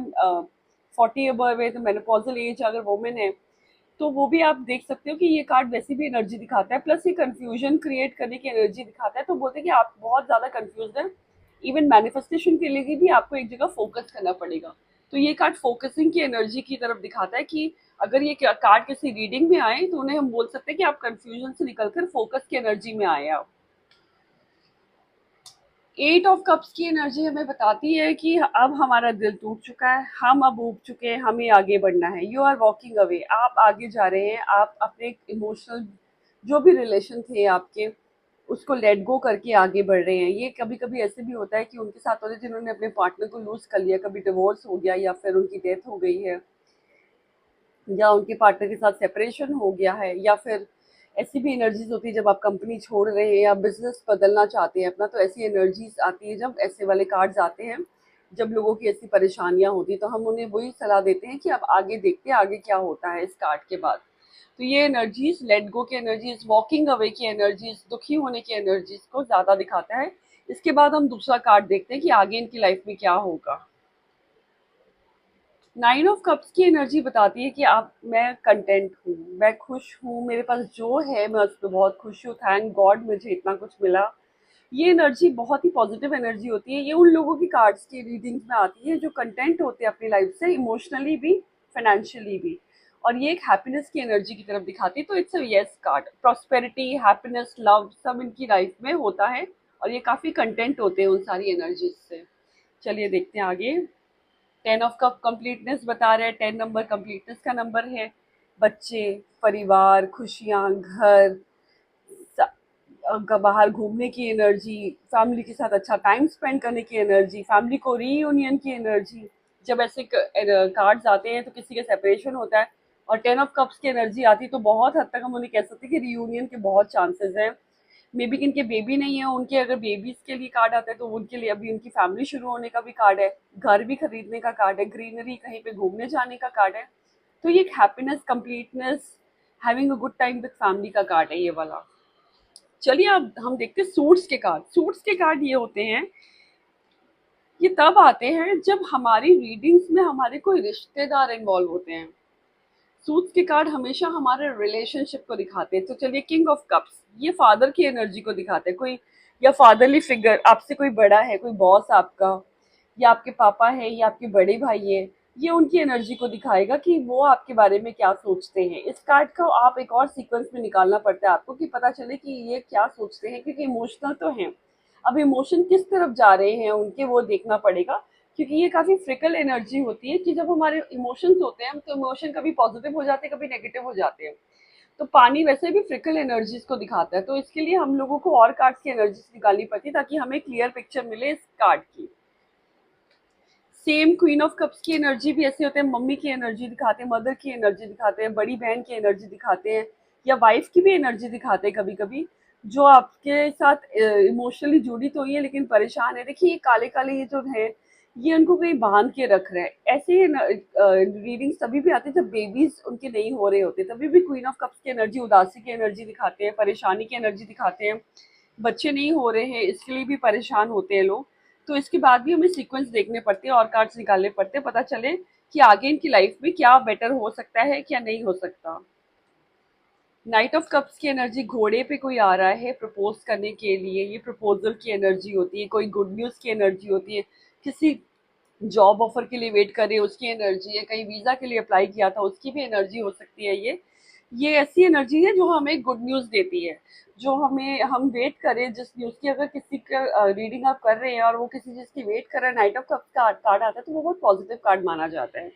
40 अबव है, तो मेनोपॉजल एज अगर वोमेन है, तो वो भी आप देख सकते हो कि ये कार्ड वैसे भी एनर्जी दिखाता है। प्लस ये कंफ्यूजन क्रिएट करने की एनर्जी दिखाता है, तो बोलते हैं कि आप बहुत ज़्यादा कंफ्यूज हैं, इवन मैनिफेस्टेशन के लिए भी आपको एक जगह फोकस करना पड़ेगा। तो ये कार्ड फोकसिंग की एनर्जी की तरफ दिखाता है कि अगर ये कार्ड किसी रीडिंग में आए तो उन्हें हम बोल सकते हैं कि आप कंफ्यूजन से निकलकर फोकस की एनर्जी में आए आप। 8 ऑफ कप्स की एनर्जी हमें बताती है कि अब हमारा दिल टूट चुका है, हम अब ऊब चुके हैं, हमें आगे बढ़ना है। यू आर वॉकिंग अवे, आप आगे जा रहे हैं, आप अपने इमोशनल जो भी रिलेशन थे आपके, उसको लेट गो करके आगे बढ़ रहे हैं। ये कभी कभी ऐसे भी होता है कि उनके साथ होता है जिन्होंने अपने पार्टनर को लूज कर लिया, कभी डिवोर्स हो गया या फिर उनकी डेथ हो गई है, या उनके पार्टनर के साथ सेपरेशन हो गया है, या फिर ऐसी भी एनर्जीज होती है जब आप कंपनी छोड़ रहे हैं या बिजनेस बदलना चाहते हैं अपना, तो ऐसी एनर्जीज आती है जब ऐसे वाले कार्ड्स आते हैं, जब लोगों की ऐसी परेशानियां होती हैं, तो हम उन्हें वही सलाह देते हैं कि आप आगे देखते हैं आगे क्या होता है इस कार्ड के बाद। तो ये एनर्जीज लेट गो की एनर्जीज, वॉकिंग अवे की एनर्जीज, दुखी होने की एनर्जीज को ज्यादा दिखाता है। इसके बाद हम दूसरा कार्ड देखते हैं कि आगे इनकी लाइफ में क्या होगा। नाइन ऑफ कप्स की एनर्जी बताती है कि आप मैं कंटेंट हूँ, मैं खुश हूँ, मेरे पास जो है मैं उस पर बहुत खुश हूँ, थैंक गॉड मुझे इतना कुछ मिला। ये एनर्जी बहुत ही पॉजिटिव एनर्जी होती है। ये उन लोगों की कार्ड्स की रीडिंग्स में आती है जो कंटेंट होते हैं अपनी लाइफ से, इमोशनली भी, फाइनेंशियली भी, और ये एक हैप्पीनेस की एनर्जी की तरफ दिखाती है। तो it's a yes card, prosperity, happiness, love सब इनकी लाइफ में होता है, और ये काफी कंटेंट होते हैं उन सारी एनर्जीज से। चलिए देखते हैं आगे। 10 ऑफ कप कंप्लीटनेस बता रहे हैं, 10 नंबर कंप्लीटनेस का नंबर है। बच्चे, परिवार, खुशियाँ, घर, बाहर घूमने की एनर्जी, फैमिली के साथ अच्छा टाइम स्पेंड करने की एनर्जी, फैमिली को रीयूनियन की एनर्जी। जब ऐसे कार्ड्स आते हैं तो किसी का सेपरेशन होता है, और 10 ऑफ कप्स की एनर्जी आती है तो बहुत हद तक हम उन्हें कह सकते हैं कि रीयूनियन के बहुत चांसेस हैं। मे बी इनके बेबी नहीं है, उनके अगर बेबीज के लिए कार्ड आता है तो उनके लिए अभी उनकी फैमिली शुरू होने का भी कार्ड है, घर भी खरीदने का कार्ड है, ग्रीनरी कहीं पे घूमने जाने का कार्ड है। तो ये एक happiness, completeness, having a good time with family का कार्ड है ये वाला। चलिए अब हम देखते हैं सूट्स के कार्ड। सूट्स के कार्ड ये होते हैं, ये तब आते हैं जब हमारी रीडिंग्स में हमारे कोई रिश्तेदार इन्वॉल्व होते हैं। सूट्स के कार्ड हमेशा हमारे रिलेशनशिप को दिखाते हैं। तो चलिए, किंग ऑफ कप्स, ये फादर की एनर्जी को दिखाते हैं। कोई या फादरली फिगर, आपसे कोई बड़ा है, कोई बॉस आपका, या आपके पापा है, या आपके बड़े भाई है, ये उनकी एनर्जी को दिखाएगा कि वो आपके बारे में क्या सोचते हैं। इस कार्ड को आप एक और सीक्वेंस में निकालना पड़ता है आपको कि पता चले कि ये क्या सोचते हैं, क्योंकि इमोशनल तो हैं। अब इमोशन किस तरफ जा रहे हैं उनके, वो देखना पड़ेगा, क्योंकि ये काफी फ्रिकल एनर्जी होती है कि जब हमारे इमोशंस होते हैं तो इमोशन कभी पॉजिटिव हो जाते हैं, कभी नेगेटिव हो जाते हैं। तो पानी वैसे भी फ्रिकल एनर्जीज को दिखाता है, तो इसके लिए हम लोगों को और कार्ड्स की एनर्जीज निकालनी पड़ती है ताकि हमें क्लियर पिक्चर मिले इस कार्ड की। सेम क्वीन ऑफ कप्स की एनर्जी भी ऐसे होते हैं, मम्मी की एनर्जी दिखाते हैं, मदर की एनर्जी दिखाते हैं, बड़ी बहन की एनर्जी दिखाते हैं, या वाइफ की भी एनर्जी दिखाते हैं कभी कभी, जो आपके साथ इमोशनली जुड़ी तो ही है लेकिन परेशान है। देखिए ये काले काले ये जो है, ये उनको कहीं बांध के रख रहे हैं। ऐसे रीडिंग्स तभी भी आती है जब बेबीज उनके नहीं हो रहे होते, तभी भी क्वीन ऑफ कप्स की एनर्जी उदासी की एनर्जी दिखाते हैं, परेशानी की एनर्जी दिखाते हैं। बच्चे नहीं हो रहे हैं इसके लिए भी परेशान होते हैं लोग। तो इसके बाद भी हमें सीक्वेंस देखने पड़ते हैं और कार्ड्स निकालने पड़ते हैं, पता चले कि आगे इनकी लाइफ में क्या बेटर हो सकता है, क्या नहीं हो सकता। नाइट ऑफ कप्स की एनर्जी, घोड़े पे कोई आ रहा है प्रपोज करने के लिए, ये प्रपोजल की एनर्जी होती है। कोई गुड न्यूज की एनर्जी होती है, किसी जॉब ऑफर के लिए वेट कर रहे हो उसकी एनर्जी है, कहीं वीजा के लिए अप्लाई किया था उसकी भी एनर्जी हो सकती है। ये ऐसी एनर्जी है जो हमें गुड न्यूज देती है, जो हमें, हम वेट करें जिस न्यूज की, अगर किसी का रीडिंग आप कर रहे हैं और वो किसी चीज की वेट कर रहा है, नाइट ऑफ कप्स का कार्ड आता है तो वो बहुत पॉजिटिव कार्ड माना जाता है।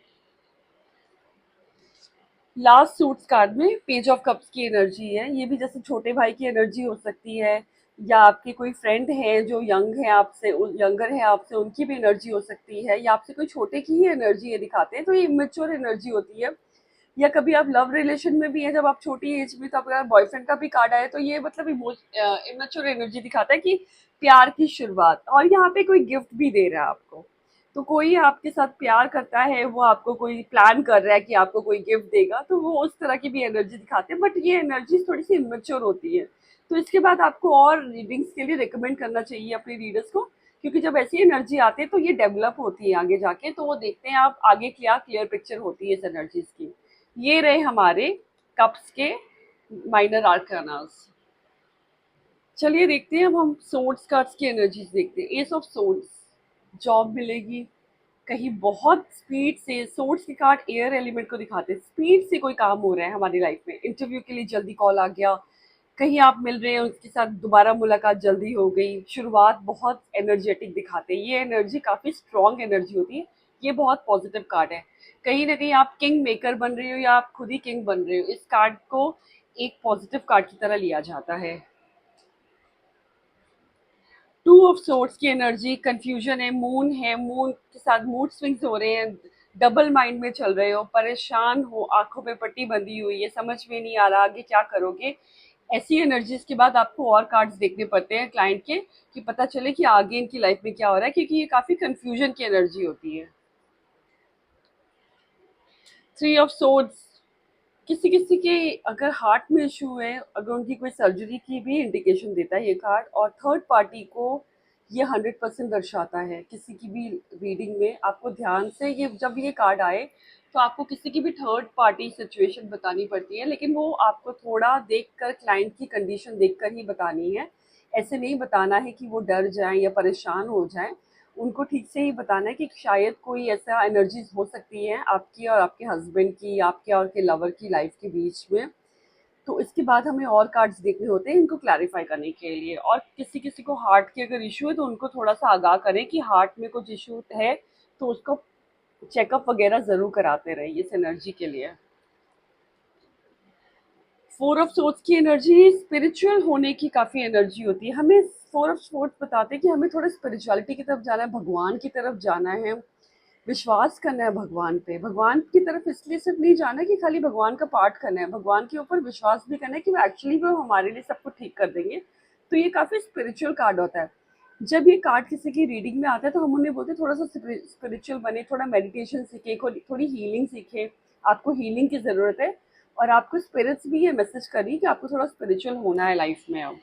लास्ट सूट्स कार्ड में पेज ऑफ कप्स की एनर्जी है, ये भी जैसे छोटे भाई की एनर्जी हो सकती है, या आपके कोई फ्रेंड है जो यंग है आपसे, यंगर है आपसे, उनकी भी एनर्जी हो सकती है, या आपसे कोई छोटे की ही एनर्जी ये दिखाते हैं, तो ये इमेच्योर एनर्जी होती है। या कभी आप लव रिलेशन में भी हैं जब आप छोटी एज में, तो अगर बॉयफ्रेंड का भी कार्ड आया तो ये मतलब इमेच्योर एनर्जी दिखाता है कि प्यार की शुरुआत, और यहाँ पे कोई गिफ्ट भी दे रहा है आपको। तो कोई आपके साथ प्यार करता है, वो आपको कोई प्लान कर रहा है कि आपको कोई गिफ्ट देगा, तो वो उस तरह की भी एनर्जी दिखाते हैं, बट ये एनर्जी थोड़ी सी इमेच्योर होती है। तो इसके बाद आपको और रीडिंग्स के लिए रिकमेंड करना चाहिए अपने रीडर्स को, क्योंकि जब ऐसी एनर्जी आती है तो ये डेवलप होती है आगे जाके, तो वो देखते हैं आप आगे क्या क्लियर पिक्चर होती है इस एनर्जीज की। ये रहे हमारे कप्स के माइनर आर्कानास। चलिए देखते हैं अब हम सोर्ड्स कार्ड्स की एनर्जीज देखते हैं। एस ऑफ सोर्ड्स, जॉब मिलेगी, कहीं बहुत स्पीड से, सोर्ड्स के कार्ड एयर एलिमेंट को दिखाते हैं, स्पीड से कोई काम हो रहा है हमारी लाइफ में, इंटरव्यू के लिए जल्दी कॉल आ गया, कहीं आप मिल रहे हैं उसके साथ दोबारा मुलाकात जल्दी हो गई, शुरुआत बहुत एनर्जेटिक दिखाते हैं। ये एनर्जी काफी स्ट्रॉन्ग एनर्जी होती है, ये बहुत पॉजिटिव कार्ड है। कहीं ना कहीं आप किंग मेकर बन रहे हो या आप खुद ही किंग बन रहे हो, इस कार्ड को एक पॉजिटिव कार्ड की तरह लिया जाता है। टू ऑफ सोर्ड्स की एनर्जी, कंफ्यूजन है, मून के साथ मूड स्विंग्स हो रहे हैं, डबल माइंड में चल रहे हो, परेशान हो, आंखों पे पट्टी बंधी हुई है, समझ में नहीं आ रहा आगे क्या करोगे, ऐसी एनर्जीज के बाद आपको और कार्ड्स देखने पड़ते हैं क्लाइंट के, कि पता चले कि आगे इनकी लाइफ में क्या हो रहा है, क्योंकि ये काफी कंफ्यूजन की एनर्जी होती है। थ्री ऑफ सोर्ड्स, किसी किसी के अगर हार्ट में इशू है, अगर उनकी कोई सर्जरी की भी इंडिकेशन देता है ये कार्ड। और थर्ड पार्टी को ये 100% दर्शाता है किसी की भी रीडिंग में। आपको ध्यान से ये जब ये कार्ड आए तो आपको किसी की भी थर्ड पार्टी सिचुएशन बतानी पड़ती है, लेकिन वो आपको थोड़ा देखकर, क्लाइंट की कंडीशन देखकर ही बतानी है। ऐसे नहीं बताना है कि वो डर जाएं या परेशान हो जाएं। उनको ठीक से ही बताना है कि शायद कोई ऐसा एनर्जीज हो सकती है आपकी और आपके हस्बैंड की, आपके और के लवर की लाइफ के बीच में। तो इसके बाद हमें और कार्ड्स देखने होते हैं इनको क्लैरिफाई करने के लिए। और किसी किसी को हार्ट के अगर इशू है तो उनको थोड़ा सा आगाह करें कि हार्ट में कुछ इशू है, तो उसको चेकअप वगैरह ज़रूर कराते रहिए इस एनर्जी के लिए। फोर ऑफ सोर्ड्स की एनर्जी स्पिरिचुअल होने की काफ़ी एनर्जी होती है। हमें फोर ऑफ सोर्ड्स बताते हैं कि हमें थोड़ा स्पिरिचुअलिटी की तरफ जाना है, भगवान की तरफ जाना है, विश्वास करना है भगवान पे। भगवान की तरफ इसलिए सिर्फ नहीं जाना है कि खाली भगवान का पाठ करना है, भगवान के ऊपर विश्वास भी करना है कि वो एक्चुअली वो हमारे लिए सब कुछ ठीक कर देंगे। तो ये काफ़ी स्पिरिचुअल कार्ड होता है। जब ये कार्ड किसी की रीडिंग में आता है तो हम उन्हें बोलते हैं थोड़ा सा स्पिरिचुअल बने, थोड़ा मेडिटेशन सीखे, थोड़ी हीलिंग सीखे। आपको हीलिंग की ज़रूरत है और आपको स्पिरिट्स भी ये मैसेज करी कि आपको थोड़ा स्पिरिचुअल होना है लाइफ में अब।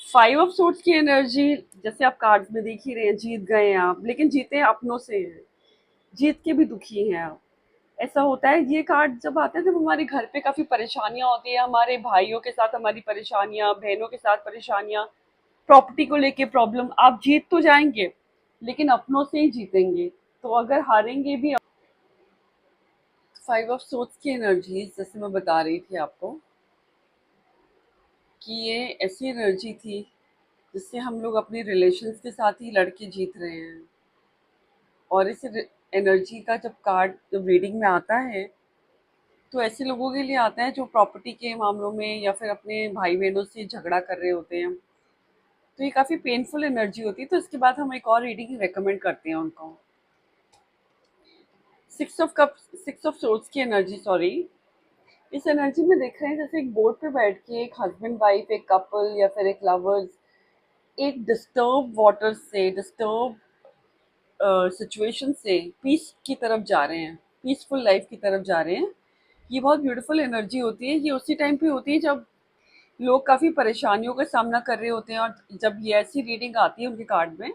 फाइव ऑफ सोर्ड्स की एनर्जी, जैसे आप कार्ड्स में देख ही रहे हैं, जीत गए हैं आप, लेकिन जीते अपनों से हैं, जीत के भी दुखी हैं आप। ऐसा होता है, ये कार्ड जब आते हैं जब हमारे घर पे काफी परेशानियां होती है, हमारे भाइयों के साथ हमारी परेशानियां, बहनों के साथ परेशानियां, प्रॉपर्टी को लेके प्रॉब्लम, आप जीत तो जाएंगे लेकिन अपनों से ही जीतेंगे। तो अगर हारेंगे भी। फाइव ऑफ सोर्ड्स की एनर्जी जैसे मैं बता रही थी आपको कि ये ऐसी एनर्जी थी जिससे हम लोग अपने रिलेशंस के साथ ही लड़के जीत रहे हैं। और इस एनर्जी का जब कार्ड जब रीडिंग में आता है तो ऐसे लोगों के लिए आता है जो प्रॉपर्टी के मामलों में या फिर अपने भाई बहनों से झगड़ा कर रहे होते हैं। तो ये काफ़ी पेनफुल एनर्जी होती है। तो इसके बाद हम एक और रीडिंग रेकमेंड करते हैं उनको। Six of cup, six of swords की एनर्जी, सॉरी। इस एनर्जी में देख रहे हैं जैसे एक बोट पे बैठ के एक हस्बैंड वाइफ, एक कपल या फिर एक लवर्स एक डिस्टर्ब वाटर से, डिस्टर्ब सिचुएशन से पीस की तरफ जा रहे हैं, पीसफुल लाइफ की तरफ जा रहे हैं। ये बहुत ब्यूटीफुल एनर्जी होती है। ये उसी टाइम पे होती है जब लोग काफ़ी परेशानियों का सामना कर रहे होते हैं, और जब ये ऐसी रीडिंग आती है उनके कार्ड में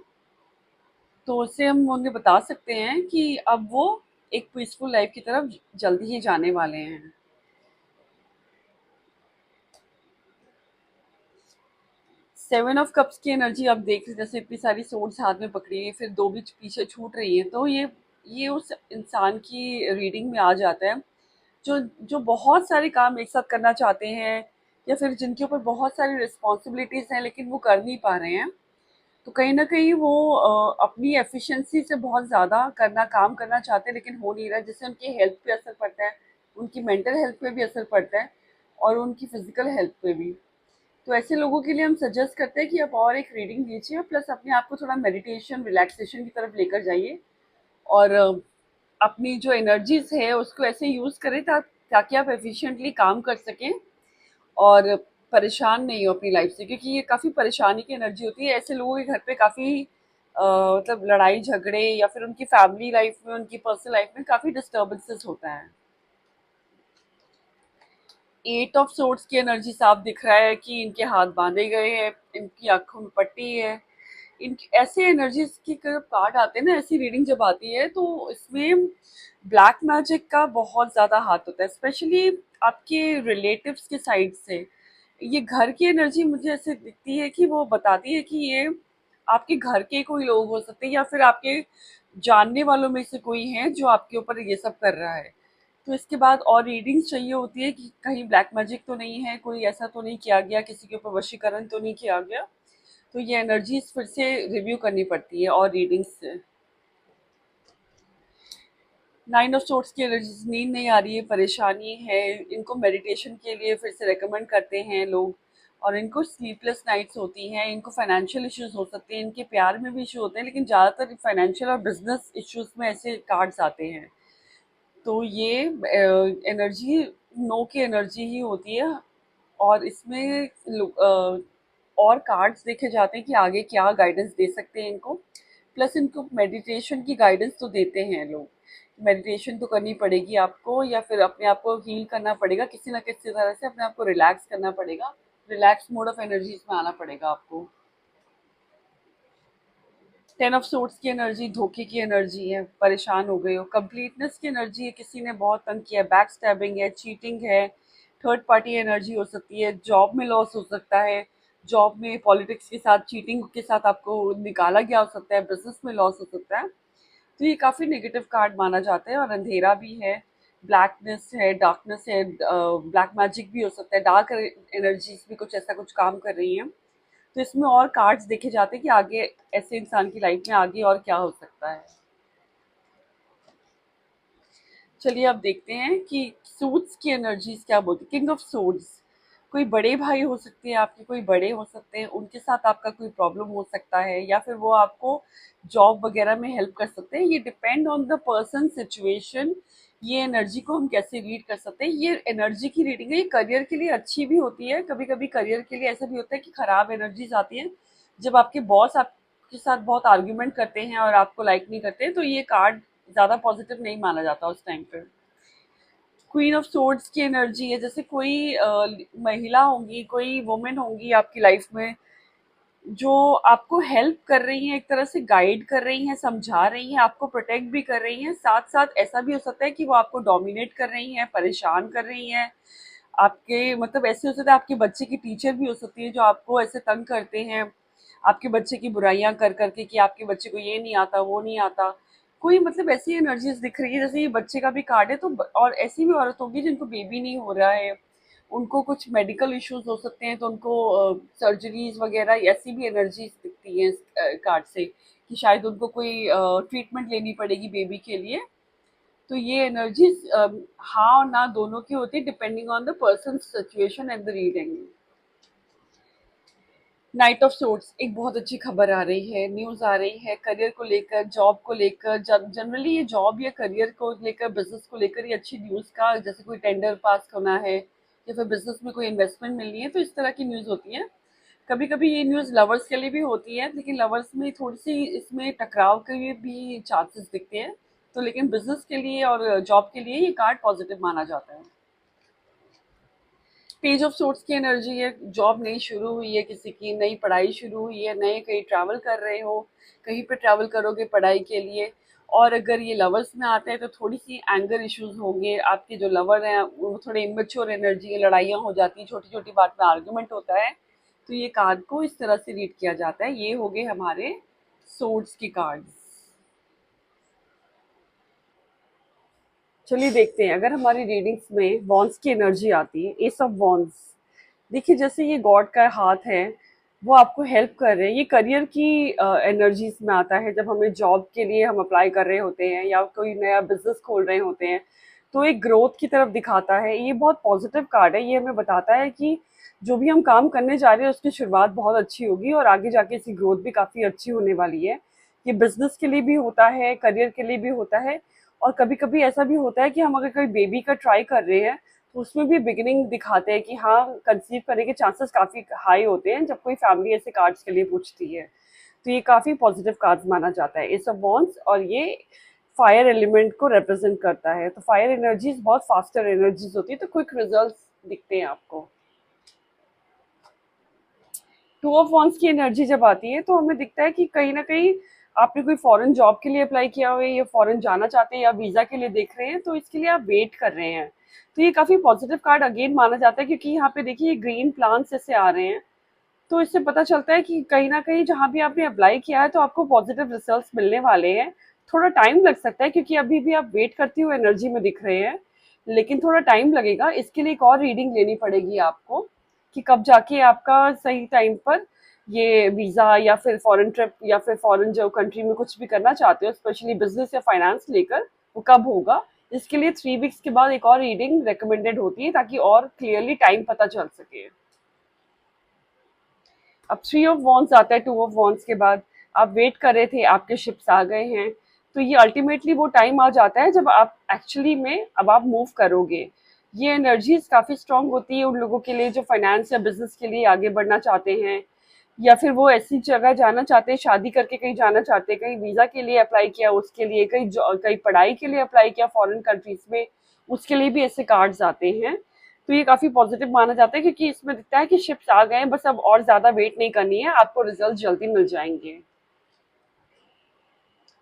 तो उससे हम उन्हें बता सकते हैं कि अब वो एक पीसफुल लाइफ की तरफ जल्दी ही जाने वाले हैं। सेवन ऑफ कप्स की एनर्जी आप देख रहे हैं, जैसे इतनी सारी सोर्ड्स हाथ में पकड़ी है, फिर दो भी पीछे छूट रही है, तो ये उस इंसान की रीडिंग में आ जाता है जो जो बहुत सारे काम एक साथ करना चाहते हैं, या फिर जिनके ऊपर बहुत सारी रिस्पॉन्सिबिलिटीज हैं लेकिन वो कर नहीं पा रहे हैं। तो कहीं ना कहीं वो अपनी एफिशिएंसी से बहुत ज़्यादा काम करना चाहते हैं लेकिन हो नहीं रहा है, जिससे उनकी हेल्थ पे असर पड़ता है, उनकी मेंटल हेल्थ पे भी असर पड़ता है और उनकी फिजिकल हेल्थ पे भी। तो ऐसे लोगों के लिए हम सजेस्ट करते हैं कि आप और एक रीडिंग लीजिए, प्लस अपने आप को थोड़ा मेडिटेशन, रिलैक्सेशन की तरफ लेकर जाइए। और अपनी जो एनर्जीज है उसको ऐसे यूज़ करें ताकि आप एफिशिएंटली काम कर सकें और परेशान नहीं हो अपनी लाइफ से, क्योंकि ये काफ़ी परेशानी की एनर्जी होती है। ऐसे लोगों के घर पे काफ़ी मतलब लड़ाई झगड़े या फिर उनकी फैमिली लाइफ में, उनकी पर्सनल लाइफ में काफ़ी डिस्टर्बेंसेस होता है। एट ऑफ सोर्ड्स की एनर्जी साफ दिख रहा है कि इनके हाथ बांधे गए हैं, इनकी आंखों में पट्टी है। इन ऐसे एनर्जीज की जब कार्ड आते हैं ना, ऐसी रीडिंग जब आती है तो इसमें ब्लैक मैजिक का बहुत ज़्यादा हाथ होता है, स्पेशली आपके रिलेटिव्स के साइड से। ये घर की एनर्जी मुझे ऐसे दिखती है कि वो बताती है कि ये आपके घर के कोई लोग हो सकते हैं या फिर आपके जानने वालों में से कोई है जो आपके ऊपर ये सब कर रहा है। तो इसके बाद और रीडिंग्स चाहिए होती है कि कहीं ब्लैक मैजिक तो नहीं है, कोई ऐसा तो नहीं किया गया, किसी के ऊपर वशीकरण तो नहीं किया गया। तो ये एनर्जीज फिर से रिव्यू करनी पड़ती है और रीडिंग्स से। नाइन ऑफ सोर्ट्स की एनर्जीज, नींद नहीं आ रही है, परेशानी है, इनको मेडिटेशन के लिए फिर से रेकमेंड करते हैं लोग। और इनको स्लीपलेस नाइट्स होती हैं, इनको फाइनेंशियल इश्यूज हो सकते हैं, इनके प्यार में भी इशू होते हैं, लेकिन ज़्यादातर फाइनेंशियल और बिजनेस इश्यूज में ऐसे कार्ड्स आते हैं। तो ये एनर्जी नो की एनर्जी ही होती है। और इसमें और कार्ड्स देखे जाते हैं कि आगे क्या गाइडेंस दे सकते हैं इनको। प्लस इनको मेडिटेशन की गाइडेंस तो देते हैं लोग। मेडिटेशन तो करनी पड़ेगी आपको, या फिर अपने आप को हील करना पड़ेगा, किसी ना किसी तरह से अपने आप को रिलैक्स करना पड़ेगा। रिलैक्स मोड ऑफ एनर्जी में आना पड़ेगा आपको। 10 ऑफ सोर्ड्स की एनर्जी धोखे की एनर्जी है, परेशान हो गए हो। कंप्लीटनेस की एनर्जी है, किसी ने बहुत तंग किया, बैक स्टैबिंग है, चीटिंग है। थर्ड पार्टी एनर्जी हो सकती है, जॉब में लॉस हो सकता है। जॉब में पॉलिटिक्स के साथ, चीटिंग के साथ आपको निकाला गया हो सकता है, बिजनेस में लॉस हो सकता है। तो ये काफ़ी नेगेटिव कार्ड माना जाता है। और अंधेरा भी है, ब्लैकनेस है, डार्कनेस है, ब्लैक मैजिक भी हो सकता है, डार्क एनर्जीज भी कुछ ऐसा कुछ काम कर रही हैं। तो इसमें और कार्ड्स देखे जाते हैं कि आगे ऐसे इंसान की लाइफ में आगे और क्या हो सकता है। चलिए अब देखते हैं कि सूट्स की एनर्जीज क्या बोलती है। किंग ऑफ सोर्ड्स, कोई बड़े भाई हो सकते हैं आपके, कोई बड़े हो सकते हैं, उनके साथ आपका कोई प्रॉब्लम हो सकता है, या फिर वो आपको जॉब वगैरह में हेल्प कर सकते हैं। ये depend on the person situation. ये एनर्जी को हम कैसे रीड कर सकते हैं, ये एनर्जी की रीडिंग है। ये करियर के लिए अच्छी भी होती है, कभी कभी करियर के लिए ऐसा भी होता है कि खराब एनर्जीज आती हैं। जब आपके बॉस आपके साथ बहुत आर्ग्यूमेंट करते हैं और आपको लाइक नहीं करते, तो ये कार्ड ज़्यादा पॉजिटिव नहीं माना जाता उस टाइम पे। क्वीन ऑफ सोर्ड्स की एनर्जी है, जैसे कोई महिला होंगी, कोई वुमेन होंगी आपकी लाइफ में, जो आपको हेल्प कर रही हैं, एक तरह से गाइड कर रही हैं, समझा रही हैं, आपको प्रोटेक्ट भी कर रही हैं। साथ साथ ऐसा भी हो सकता है कि वो आपको डोमिनेट कर रही हैं, परेशान कर रही हैं। आपके मतलब ऐसे हो सकता है आपके बच्चे की टीचर भी हो सकती है, जो आपको ऐसे तंग करते हैं, आपके बच्चे की बुराइयां कर करके कि आपके बच्चे को ये नहीं आता, वो नहीं आता। कोई मतलब ऐसी एनर्जीज दिख रही है, जैसे ये बच्चे का भी कार्ड है। तो और ऐसी भी औरत होगी जिनको बेबी नहीं हो रहा है, उनको कुछ मेडिकल इश्यूज हो सकते हैं, तो उनको सर्जरीज वगैरह ऐसी भी एनर्जीज दिखती हैं इस कार्ड से, कि शायद उनको कोई ट्रीटमेंट लेनी पड़ेगी बेबी के लिए। तो ये एनर्जीज हाँ और ना दोनों की होती है, depending on the person situation and the reading. Night of sorts, एक बहुत अच्छी खबर आ रही है, न्यूज आ रही है करियर को लेकर, जॉब को लेकर। जनरली ये जॉब या करियर को लेकर, बिजनेस को लेकर ये अच्छी न्यूज का, जैसे कोई टेंडर पास होना है या फिर बिजनेस में कोई इन्वेस्टमेंट मिलनी है, तो इस तरह की न्यूज होती है। कभी कभी ये न्यूज लवर्स के लिए भी होती है, लेकिन लवर्स में थोड़ी सी इसमें टकराव के भी चांसेस दिखते हैं। तो लेकिन बिजनेस के लिए और जॉब के लिए ये कार्ड पॉजिटिव माना जाता है। पेज ऑफ सोर्ट्स की एनर्जी है, जॉब नई शुरू हुई है, किसी की नई पढ़ाई शुरू हुई है, नए कहीं ट्रैवल कर रहे हो, कहीं पे ट्रैवल करोगे पढ़ाई के लिए। और अगर ये लवर्स में आते हैं तो थोड़ी सी एंगर इश्यूज होंगे, आपके जो लवर हैं वो थोड़े इमेच्योर एनर्जी है, लड़ाइयाँ हो जाती हैं, छोटी छोटी बात में आर्गुमेंट होता है। तो ये कार्ड को इस तरह से रीड किया जाता है। ये हो गए हमारे सोर्ट्स की कार्ड्स। चलिए देखते हैं, अगर हमारी रीडिंग्स में वॉन्स की एनर्जी आती है, एस ऑफ वॉन्स। देखिए जैसे ये गॉड का हाथ है, वो आपको हेल्प कर रहे हैं। ये करियर की एनर्जीज में आता है, जब हमें जॉब के लिए हम अप्लाई कर रहे होते हैं या कोई नया बिजनेस खोल रहे होते हैं, तो एक ग्रोथ की तरफ दिखाता है। ये बहुत पॉजिटिव कार्ड है, ये हमें बताता है कि जो भी हम काम करने जा रहे हैं उसकी शुरुआत बहुत अच्छी होगी और आगे जाके इसकी ग्रोथ भी काफ़ी अच्छी होने वाली है। ये बिजनेस के लिए भी होता है, करियर के लिए भी होता है। और कभी कभी ऐसा भी होता है कि हम अगर कोई बेबी का ट्राई कर रहे हैं, तो उसमें भी बिगिनिंग दिखाते हैं कि हाँ, कंसीव करने के चांसेस काफ़ी हाई होते हैं जब कोई फैमिली ऐसे कार्ड्स के लिए पूछती है। तो ये काफ़ी पॉजिटिव कार्ड्स माना जाता है, एस ऑफ वॉन्ड्स। और ये फायर एलिमेंट को रिप्रेजेंट करता है। तो फायर एनर्जीज बहुत फास्टर एनर्जीज होती है, तो क्विक रिजल्ट्स दिखते हैं आपको। टू ऑफ वॉन्स की एनर्जी जब आती है, तो हमें दिखता है कि कहीं ना कहीं आपने कोई फॉरेन जॉब के लिए अप्लाई किया हुआ है, या फॉरेन जाना चाहते हैं, या वीज़ा के लिए देख रहे हैं, तो इसके लिए आप वेट कर रहे हैं। तो ये काफ़ी पॉजिटिव कार्ड अगेन माना जाता है, क्योंकि यहाँ पे देखिए ग्रीन प्लांट्स ऐसे आ रहे हैं। तो इससे पता चलता है कि कहीं न कहीं जहाँ भी आपने अप्लाई किया है, तो आपको पॉजिटिव रिजल्ट्स मिलने वाले हैं। थोड़ा टाइम लग सकता है, क्योंकि अभी भी आप वेट करते हुए एनर्जी में दिख रहे हैं, लेकिन थोड़ा टाइम लगेगा। इसके लिए एक और रीडिंग लेनी पड़ेगी आपको, कि कब जाके आपका सही टाइम पर ये वीज़ा या फिर फॉरेन ट्रिप या फिर फॉरेन जो कंट्री में कुछ भी करना चाहते हो, स्पेशली बिजनेस या फाइनेंस लेकर, वो कब होगा। इसके लिए 3 वीक्स के बाद एक और रीडिंग रिकमेंडेड होती है, ताकि और क्लियरली टाइम पता चल सके। अब 3 ऑफ वॉन्ड्स आता है 2 ऑफ वॉन्ड्स के बाद। आप वेट कर रहे थे, आपके शिप्स आ गए हैं। तो ये अल्टीमेटली वो टाइम आ जाता है जब आप एक्चुअली में अब आप मूव करोगे। ये एनर्जीज काफी स्ट्रांग होती है उन लोगों के लिए जो फाइनेंस या बिजनेस के लिए आगे बढ़ना चाहते हैं, या फिर वो ऐसी जगह जाना चाहते हैं, शादी करके कहीं जाना चाहते हैं, कहीं वीजा के लिए अप्लाई किया उसके लिए, कहीं पढ़ाई के लिए अप्लाई किया फॉरेन कंट्रीज में, उसके लिए भी ऐसे कार्ड्स आते हैं। तो ये काफी पॉजिटिव माना जाता है क्योंकि इसमें दिखता है कि शिप्स आ गए हैं, बस अब और ज्यादा वेट नहीं करनी है, आपको रिजल्ट जल्दी मिल जाएंगे।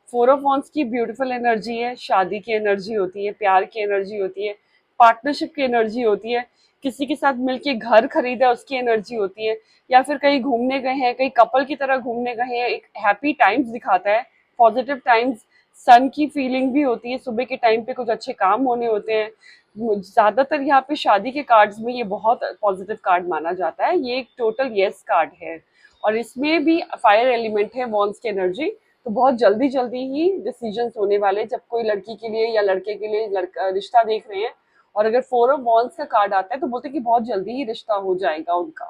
4 ऑफ वॉन्ड्स की ब्यूटीफुल एनर्जी है, शादी की एनर्जी होती है, प्यार की एनर्जी होती है, पार्टनरशिप की एनर्जी होती है, किसी के साथ मिलके घर खरीदा उसकी एनर्जी होती है, या फिर कहीं घूमने गए हैं, कहीं कपल की तरह घूमने गए हैं, एक हैप्पी टाइम्स दिखाता है, पॉजिटिव टाइम्स। सन की फीलिंग भी होती है, सुबह के टाइम पे कुछ अच्छे काम होने होते हैं। ज्यादातर यहाँ पे शादी के कार्ड्स में ये बहुत पॉजिटिव कार्ड माना जाता है, ये एक टोटल यस कार्ड है। और इसमें भी फायर एलिमेंट है वॉन्ड्स की एनर्जी। तो बहुत जल्दी जल्दी ही डिसीजंस होने वाले, जब कोई लड़की के लिए या लड़के के लिए लड़का रिश्ता देख रहे हैं और अगर 4 ऑफ वॉन्ड्स का कार्ड आता है तो बोलते हैं कि बहुत जल्दी ही रिश्ता हो जाएगा उनका।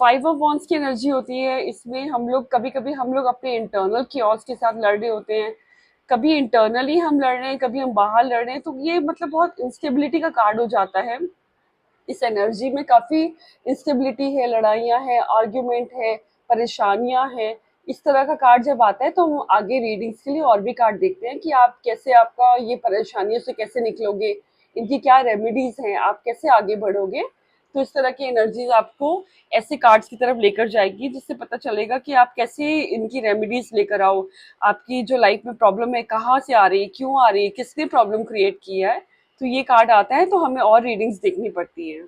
5 ऑफ वॉन्ड्स की एनर्जी होती है, इसमें हम लोग कभी कभी हम लोग अपने इंटरनल क्योस के साथ लड़ रहे होते हैं, कभी इंटरनली हम लड़ रहे हैं, कभी हम बाहर लड़ रहे हैं, तो ये मतलब बहुत इंस्टेबिलिटी का कार्ड हो जाता है। इस एनर्जी में काफी इंस्टेबिलिटी है, लड़ाइयाँ हैं, आर्ग्यूमेंट है, परेशानियां हैं। इस तरह का कार्ड जब आता है तो हम आगे रीडिंग्स के लिए और भी कार्ड देखते हैं कि आप कैसे, आपका ये परेशानियों से कैसे निकलोगे, इनकी क्या रेमेडीज हैं, आप कैसे आगे बढ़ोगे। तो इस तरह की एनर्जीज आपको ऐसे कार्ड्स की तरफ लेकर जाएगी जिससे पता चलेगा कि आप कैसे इनकी रेमेडीज लेकर आओ। आपकी जो लाइफ में प्रॉब्लम है कहाँ से आ रही है, क्यों आ रही है, किसने प्रॉब्लम क्रिएट किया है। तो ये कार्ड आता है तो हमें और रीडिंग्स देखनी पड़ती है।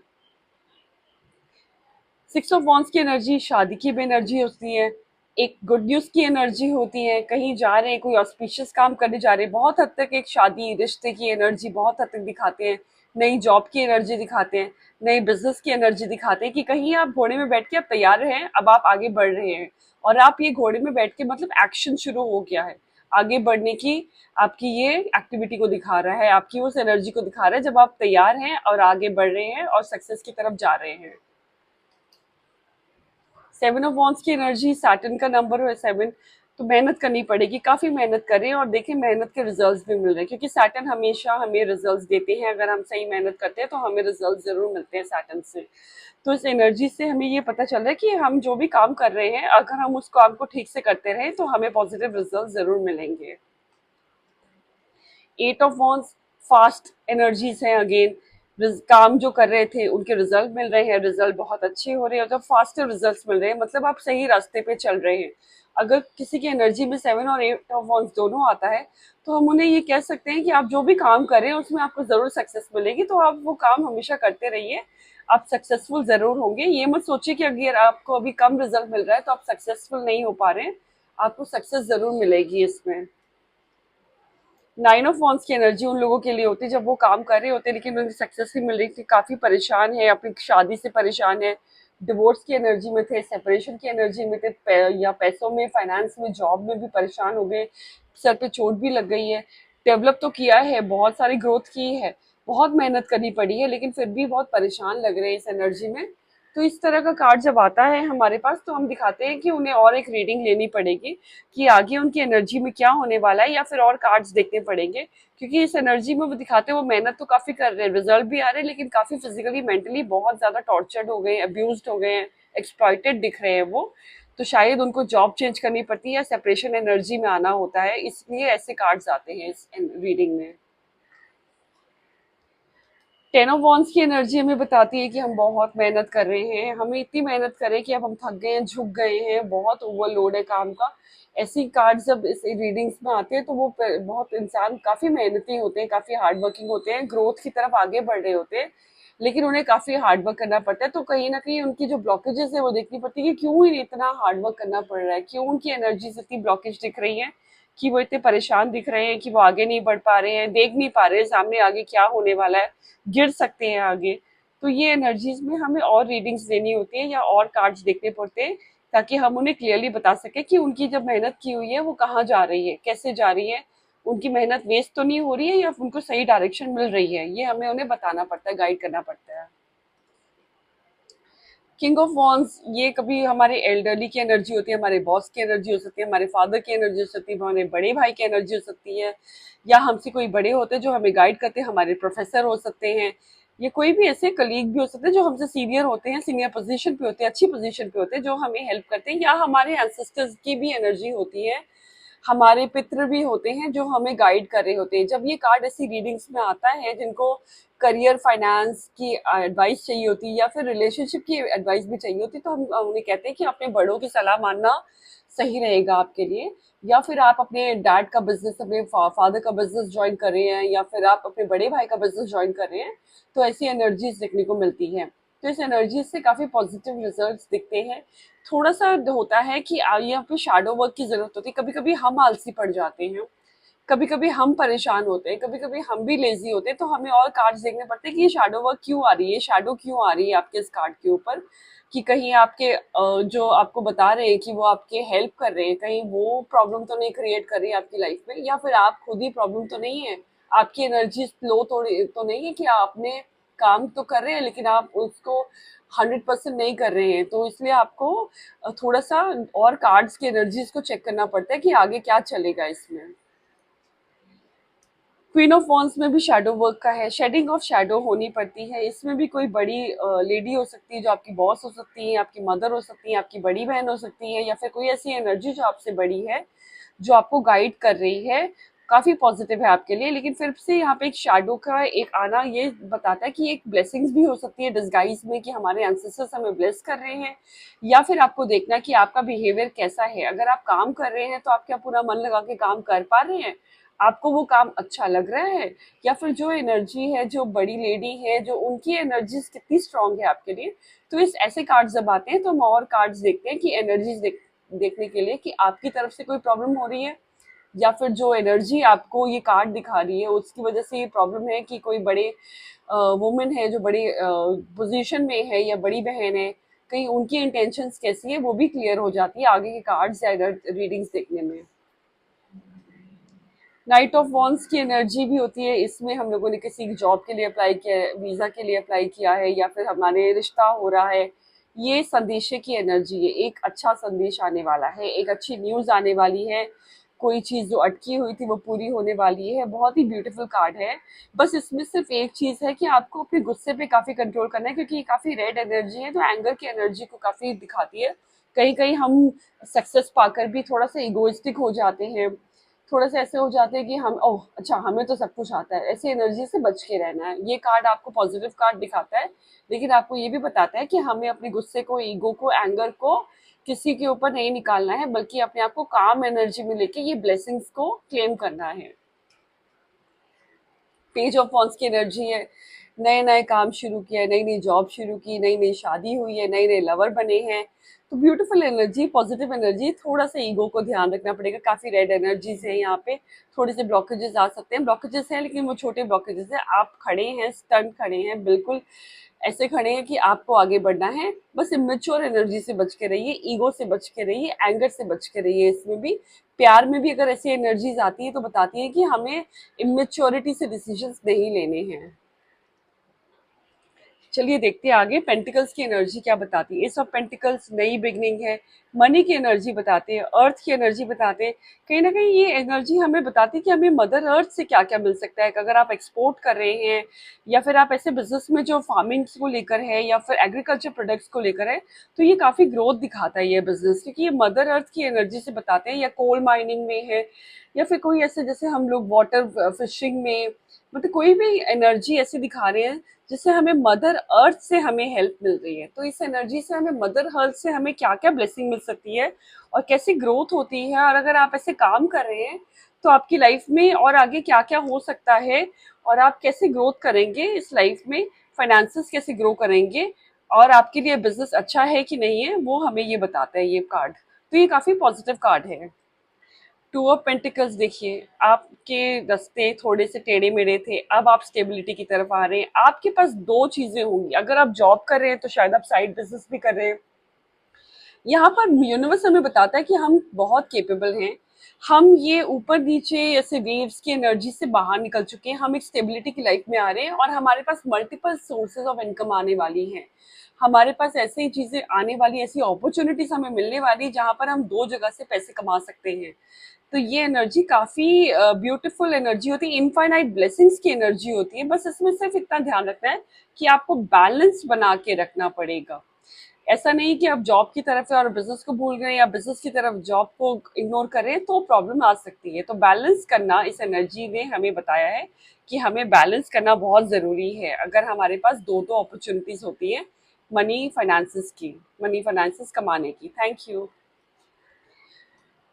6 ऑफ वॉन्ड्स की एनर्जी शादी की भी एनर्जी होती है, एक गुड न्यूज की एनर्जी होती है, कहीं जा रहे हैं, कोई ऑस्पिशियस काम करने जा रहे हैं, बहुत हद तक एक शादी रिश्ते की एनर्जी बहुत हद तक दिखाते हैं। नई जॉब की एनर्जी दिखाते हैं, नई बिजनेस की एनर्जी दिखाते हैं कि कहीं आप घोड़े में बैठ के आप तैयार हैं, अब आप आगे बढ़ रहे हैं। और आप ये घोड़े में बैठ के मतलब एक्शन शुरू हो गया है आगे बढ़ने की, आपकी ये एक्टिविटी को दिखा रहा है, आपकी उस एनर्जी को दिखा रहा है जब आप तैयार हैं और आगे बढ़ रहे हैं और सक्सेस की तरफ जा रहे हैं। 7 ऑफ वॉन्ड्स की एनर्जी, सैटर्न का नंबर है 7। तो मेहनत करनी पड़ेगी, काफी मेहनत करें और देखें मेहनत के रिजल्ट्स भी मिल रहे हैं क्योंकि सैटर्न हमेशा हमें रिजल्ट्स देते हैं, अगर हम सही मेहनत करते हैं तो हमें रिजल्ट जरूर मिलते हैं सैटर्न से। तो इस एनर्जी से हमें ये पता चल रहा है कि हम जो भी काम कर रहे हैं अगर हम उस काम को ठीक से करते रहें तो हमें पॉजिटिव रिजल्ट जरूर मिलेंगे। 8 ऑफ वॉन्ड्स फास्ट एनर्जीज हैं अगेन, काम जो कर रहे थे उनके रिजल्ट मिल रहे हैं, रिजल्ट बहुत अच्छे हो रहे हैं और जब फास्टर रिजल्ट्स मिल रहे हैं मतलब आप सही रास्ते पे चल रहे हैं। अगर किसी की एनर्जी में 7 और 8 ऑफ वॉन्ड्स दोनों आता है तो हम उन्हें ये कह सकते हैं कि आप जो भी काम करें उसमें आपको जरूर सक्सेस मिलेगी, तो आप वो काम हमेशा करते रहिए, आप सक्सेसफुल जरूर होंगे। ये मत सोचिए कि अगर आपको अभी कम रिजल्ट मिल रहा है तो आप सक्सेसफुल नहीं हो पा रहे हैं, आपको सक्सेस जरूर मिलेगी इसमें। 9 ऑफ वॉन्ड्स की एनर्जी उन लोगों के लिए होती है जब वो काम कर रहे होते हैं लेकिन उन्हें सक्सेस नहीं मिल रही थी, काफी परेशान है, अपनी शादी से परेशान है, डिवोर्स की एनर्जी में थे, सेपरेशन की एनर्जी में थे, या पैसों में, फाइनेंस में, जॉब में भी परेशान हो गए, सर पे चोट भी लग गई है। डेवलप तो किया है, बहुत सारी ग्रोथ की है, बहुत मेहनत करनी पड़ी है, लेकिन फिर भी बहुत परेशान लग रहे हैं इस एनर्जी में। तो इस तरह का कार्ड जब आता है हमारे पास तो हम दिखाते हैं कि उन्हें और एक रीडिंग लेनी पड़ेगी कि आगे उनकी एनर्जी में क्या होने वाला है, या फिर और कार्ड्स देखने पड़ेंगे क्योंकि इस एनर्जी में वो दिखाते हैं वो मेहनत तो काफी कर रहे हैं, रिजल्ट भी आ रहे हैं, लेकिन काफी फिजिकली मेंटली बहुत ज्यादा टॉर्चर्ड हो गए हैं, अब्यूज्ड हो गए हैं, एक्सप्लॉइटेड दिख रहे हैं वो। तो शायद उनको जॉब चेंज करनी पड़ती है या सेपरेशन एनर्जी में आना होता है, इसलिए ऐसे कार्ड्स आते हैं इस रीडिंग में। 10 ऑफ वॉन्ड्स की एनर्जी हमें बताती है कि हम बहुत मेहनत कर रहे हैं, हमें इतनी मेहनत करें कि अब हम थक गए हैं, झुक गए हैं, बहुत ओवरलोड है काम का। ऐसी कार्ड जब इस रीडिंग्स में आते हैं तो वो बहुत इंसान काफी मेहनती होते हैं, काफी हार्ड वर्किंग होते हैं, ग्रोथ की तरफ आगे बढ़ रहे होते हैं, लेकिन उन्हें काफी हार्ड वर्क करना पड़ता है। तो कहीं ना कहीं उनकी जो ब्लॉकेजेस है वो देखनी पड़ती है कि क्यों इन्हें इतना हार्ड वर्क करना पड़ रहा है, क्यों उनकी एनर्जी इतनी ब्लॉकेज दिख रही है, कि वो इतने परेशान दिख रहे हैं, कि वो आगे नहीं बढ़ पा रहे हैं, देख नहीं पा रहे हैं सामने आगे क्या होने वाला है, गिर सकते हैं आगे। तो ये एनर्जीज में हमें और रीडिंग्स देनी होती है या और कार्ड्स देखने पड़ते हैं ताकि हम उन्हें क्लियरली बता सके कि उनकी जब मेहनत की हुई है वो कहाँ जा रही है, कैसे जा रही है, उनकी मेहनत वेस्ट तो नहीं हो रही है या उनको सही डायरेक्शन मिल रही है, ये हमें उन्हें बताना पड़ता है, गाइड करना पड़ता है। किंग ऑफ वॉन्स ये कभी हमारे एल्डरली की एनर्जी होती है, हमारे बॉस की एनर्जी हो सकती है, हमारे फादर की एनर्जी हो सकती है, हमारे बड़े भाई की एनर्जी हो सकती है, या हमसे कोई बड़े होते हैं जो हमें गाइड करते हैं, हमारे प्रोफेसर हो सकते हैं, या कोई भी ऐसे कलीग भी हो सकते हैं जो हमसे सीनियर होते हैं, सीनियर पोजीशन पे होते हैं, अच्छी पोजीशन पे होते हैं, जो हमें हेल्प करते हैं, या हमारे एंसेस्टर्स की भी एनर्जी होती है, हमारे पितृ भी होते हैं जो हमें गाइड कर रहे होते हैं। जब ये कार्ड ऐसी रीडिंग्स में आता है जिनको करियर फाइनेंस की एडवाइस चाहिए होती है या फिर रिलेशनशिप की एडवाइस भी चाहिए होती है, तो हम उन्हें कहते हैं कि अपने बड़ों की सलाह मानना सही रहेगा आपके लिए। या फिर आप अपने डैड का बिजनेस, अपने फादर का बिजनेस ज्वाइन कर रहे हैं, या फिर आप अपने बड़े भाई का बिजनेस ज्वाइन कर रहे हैं, तो ऐसी एनर्जीज देखने को मिलती है। तो इस एनर्जी से काफी पॉजिटिव रिजल्ट्स दिखते हैं। थोड़ा सा होता है कि यहाँ पे शैडो वर्क की जरूरत होती है, कभी कभी हम आलसी पड़ जाते हैं, कभी कभी हम परेशान होते हैं, कभी कभी हम भी लेजी होते हैं, तो हमें और कार्ड्स देखने पड़ते हैं कि ये शैडो वर्क क्यों आ रही है, शैडो क्यों आ रही है आपके इस कार्ड के ऊपर, कि कहीं आपके जो आपको बता रहे हैं कि वो आपके हेल्प कर रहे हैं, कहीं वो प्रॉब्लम तो नहीं क्रिएट कर रही है आपकी लाइफ में, या फिर आप खुद ही प्रॉब्लम तो नहीं है, आपकी एनर्जी फ्लो तो नहीं है कि आपने काम तो कर रहे हैं लेकिन आप उसको 100% नहीं कर रहे हैं। तो इसलिए आपको थोड़ा सा और कार्ड्स की एनर्जीज को चेक करना पड़ता है कि आगे क्या चलेगा इसमें। क्वीन ऑफ वॉन्स में भी शैडो वर्क का है, शेडिंग ऑफ शैडो होनी पड़ती है। इसमें भी कोई बड़ी लेडी हो सकती है जो आपकी बॉस हो सकती है, आपकी मदर हो सकती है, आपकी बड़ी बहन हो सकती है, या फिर कोई ऐसी एनर्जी जो आपसे बड़ी है, जो आपको गाइड कर रही है, काफी पॉजिटिव है आपके लिए। लेकिन फिर से यहाँ पे एक शैडो का एक आना ये बताता है कि एक ब्लेसिंग्स भी हो सकती है डिस्गाइज में, कि हमारे एंसेस्टर्स हमें ब्लेस कर रहे हैं, या फिर आपको देखना कि आपका बिहेवियर कैसा है। अगर आप काम कर रहे हैं तो आप क्या पूरा मन लगा के काम कर पा रहे हैं, आपको वो काम अच्छा लग रहा है, या फिर जो एनर्जी है, जो बड़ी लेडी है, जो उनकी एनर्जीज कितनी स्ट्रांग है आपके लिए। तो इस ऐसे कार्ड्स जब आते हैं तो हम और कार्ड्स देखते हैं कि देखने के लिए कि आपकी तरफ से कोई प्रॉब्लम हो रही है, या फिर जो एनर्जी आपको ये कार्ड दिखा रही है उसकी वजह से ये प्रॉब्लम है, कि कोई बड़े वुमेन है जो बड़ी पोजीशन में है या बड़ी बहन है, कहीं उनकी इंटेंशंस कैसी है वो भी क्लियर हो जाती है आगे के कार्ड्स या रीडिंग्स देखने में। नाइट ऑफ वॉन्स की एनर्जी भी होती है, इसमें हम लोगों ने किसी जॉब के लिए अप्लाई किया है, वीजा के लिए अप्लाई किया है, या फिर हमारे रिश्ता हो रहा है, ये संदेशे की एनर्जी है, एक अच्छा संदेश आने वाला है, एक अच्छी न्यूज आने वाली है, कोई चीज जो अटकी हुई थी वो पूरी होने वाली है। बहुत ही ब्यूटीफुल कार्ड है। बस इसमें सिर्फ एक चीज है कि आपको अपने गुस्से पे काफी कंट्रोल करना है, क्योंकि ये काफी रेड एनर्जी है, तो एंगर की एनर्जी को काफी दिखाती है। कहीं कहीं हम सक्सेस पाकर भी थोड़ा सा इगोइस्टिक हो जाते हैं, थोड़ा सा ऐसे हो जाते हैं कि हम ओह अच्छा हमें तो सब कुछ आता है, ऐसी एनर्जी से बच के रहना है। ये कार्ड आपको पॉजिटिव कार्ड दिखाता है, लेकिन आपको ये भी बताता है कि हमें अपने गुस्से को, ईगो को, एंगर को किसी के ऊपर नहीं निकालना है, बल्कि अपने आप को काम एनर्जी में लेके ये ब्लेसिंग्स को क्लेम करना है। पेज ऑफ वॉन्स की एनर्जी है, नए नए काम शुरू किया है, नई नई जॉब शुरू की, नई नई शादी हुई है, नए नए लवर बने हैं। तो ब्यूटीफुल एनर्जी, पॉजिटिव एनर्जी। थोड़ा सा ईगो को ध्यान रखना पड़ेगा, काफी रेड एनर्जीज है यहाँ पे, थोड़े से ब्लॉकेजेस आ सकते हैं, ब्लॉकेजेस हैं लेकिन वो छोटे ब्लॉकेजेस है। आप खड़े हैं, स्टंट खड़े हैं, बिल्कुल ऐसे खड़े हैं कि आपको आगे बढ़ना है। बस इमेच्योर एनर्जी से बच के रहिए, ईगो से बच के रहिए, एंगर से बच के रहिए। इसमें भी प्यार में भी अगर ऐसी एनर्जीज आती है तो बताती है कि हमें इमेच्योरिटी से डिसीजंस नहीं लेने हैं। चलिए देखते हैं आगे पेंटिकल्स की एनर्जी क्या बताती है। एस ऑफ पेंटिकल्स नई बिगनिंग है, मनी की एनर्जी बताते हैं, अर्थ की एनर्जी बताते हैं। कहीं ना कहीं ये एनर्जी हमें बताती है कि हमें मदर अर्थ से क्या क्या मिल सकता है। अगर आप एक्सपोर्ट कर रहे हैं, या फिर आप ऐसे बिजनेस में जो फार्मिंग को लेकर है, या फिर एग्रीकल्चर प्रोडक्ट्स को लेकर है, तो ये काफी ग्रोथ दिखाता है ये बिजनेस, क्योंकि ये मदर अर्थ की एनर्जी से बताते हैं। या कोल माइनिंग में है, या फिर कोई ऐसे जैसे हम लोग वाटर फिशिंग में, मतलब कोई भी एनर्जी ऐसी दिखा रहे हैं जिससे हमें मदर अर्थ से हमें हेल्प मिल रही है। तो इस एनर्जी से हमें मदर अर्थ से हमें क्या क्या ब्लेसिंग मिल सकती है और कैसी ग्रोथ होती है, और अगर आप ऐसे काम कर रहे हैं तो आपकी लाइफ में और आगे क्या क्या हो सकता है, और आप कैसे ग्रोथ करेंगे इस लाइफ में, फाइनेंसेस कैसे ग्रो करेंगे, और आपके लिए बिजनेस अच्छा है कि नहीं है, वो हमें ये बताता है ये कार्ड। तो ये काफी पॉजिटिव कार्ड है। टू ऑफ पेंटिकल्स देखिए, आपके रास्ते थोड़े से टेढ़े मेढ़े थे, अब आप स्टेबिलिटी की तरफ आ रहे हैं। आपके पास दो चीजें होंगी, अगर आप जॉब कर रहे हैं तो शायद आप साइड बिजनेस भी कर रहे हैं। यहाँ पर यूनिवर्स हमें बताता है कि हम बहुत केपेबल हैं, हम ये ऊपर नीचे ऐसे वेव्स की एनर्जी से बाहर निकल चुके हैं, हम एक स्टेबिलिटी की लाइफ में आ रहे हैं और हमारे पास मल्टीपल सोर्सेज ऑफ इनकम आने वाली हैं। हमारे पास ऐसी चीजें आने वाली, ऐसी अपॉर्चुनिटीज हमें मिलने वाली जहां पर हम दो जगह से पैसे कमा सकते हैं। तो ये एनर्जी काफी ब्यूटीफुल एनर्जी होती है, इनफाइनाइट ब्लेसिंग्स की एनर्जी होती है। बस इसमें सिर्फ इतना ध्यान रखना है कि आपको बैलेंस बना के रखना पड़ेगा। ऐसा नहीं कि आप जॉब की तरफ है और बिजनेस को भूल गए, या बिजनेस की तरफ जॉब को इग्नोर करें, तो प्रॉब्लम आ सकती है। तो बैलेंस करना इस एनर्जी ने हमें बताया है कि हमें बैलेंस करना बहुत जरूरी है अगर हमारे पास दो दो अपॉर्चुनिटीज होती है मनी फाइनेंसेस कमाने की। Thank you.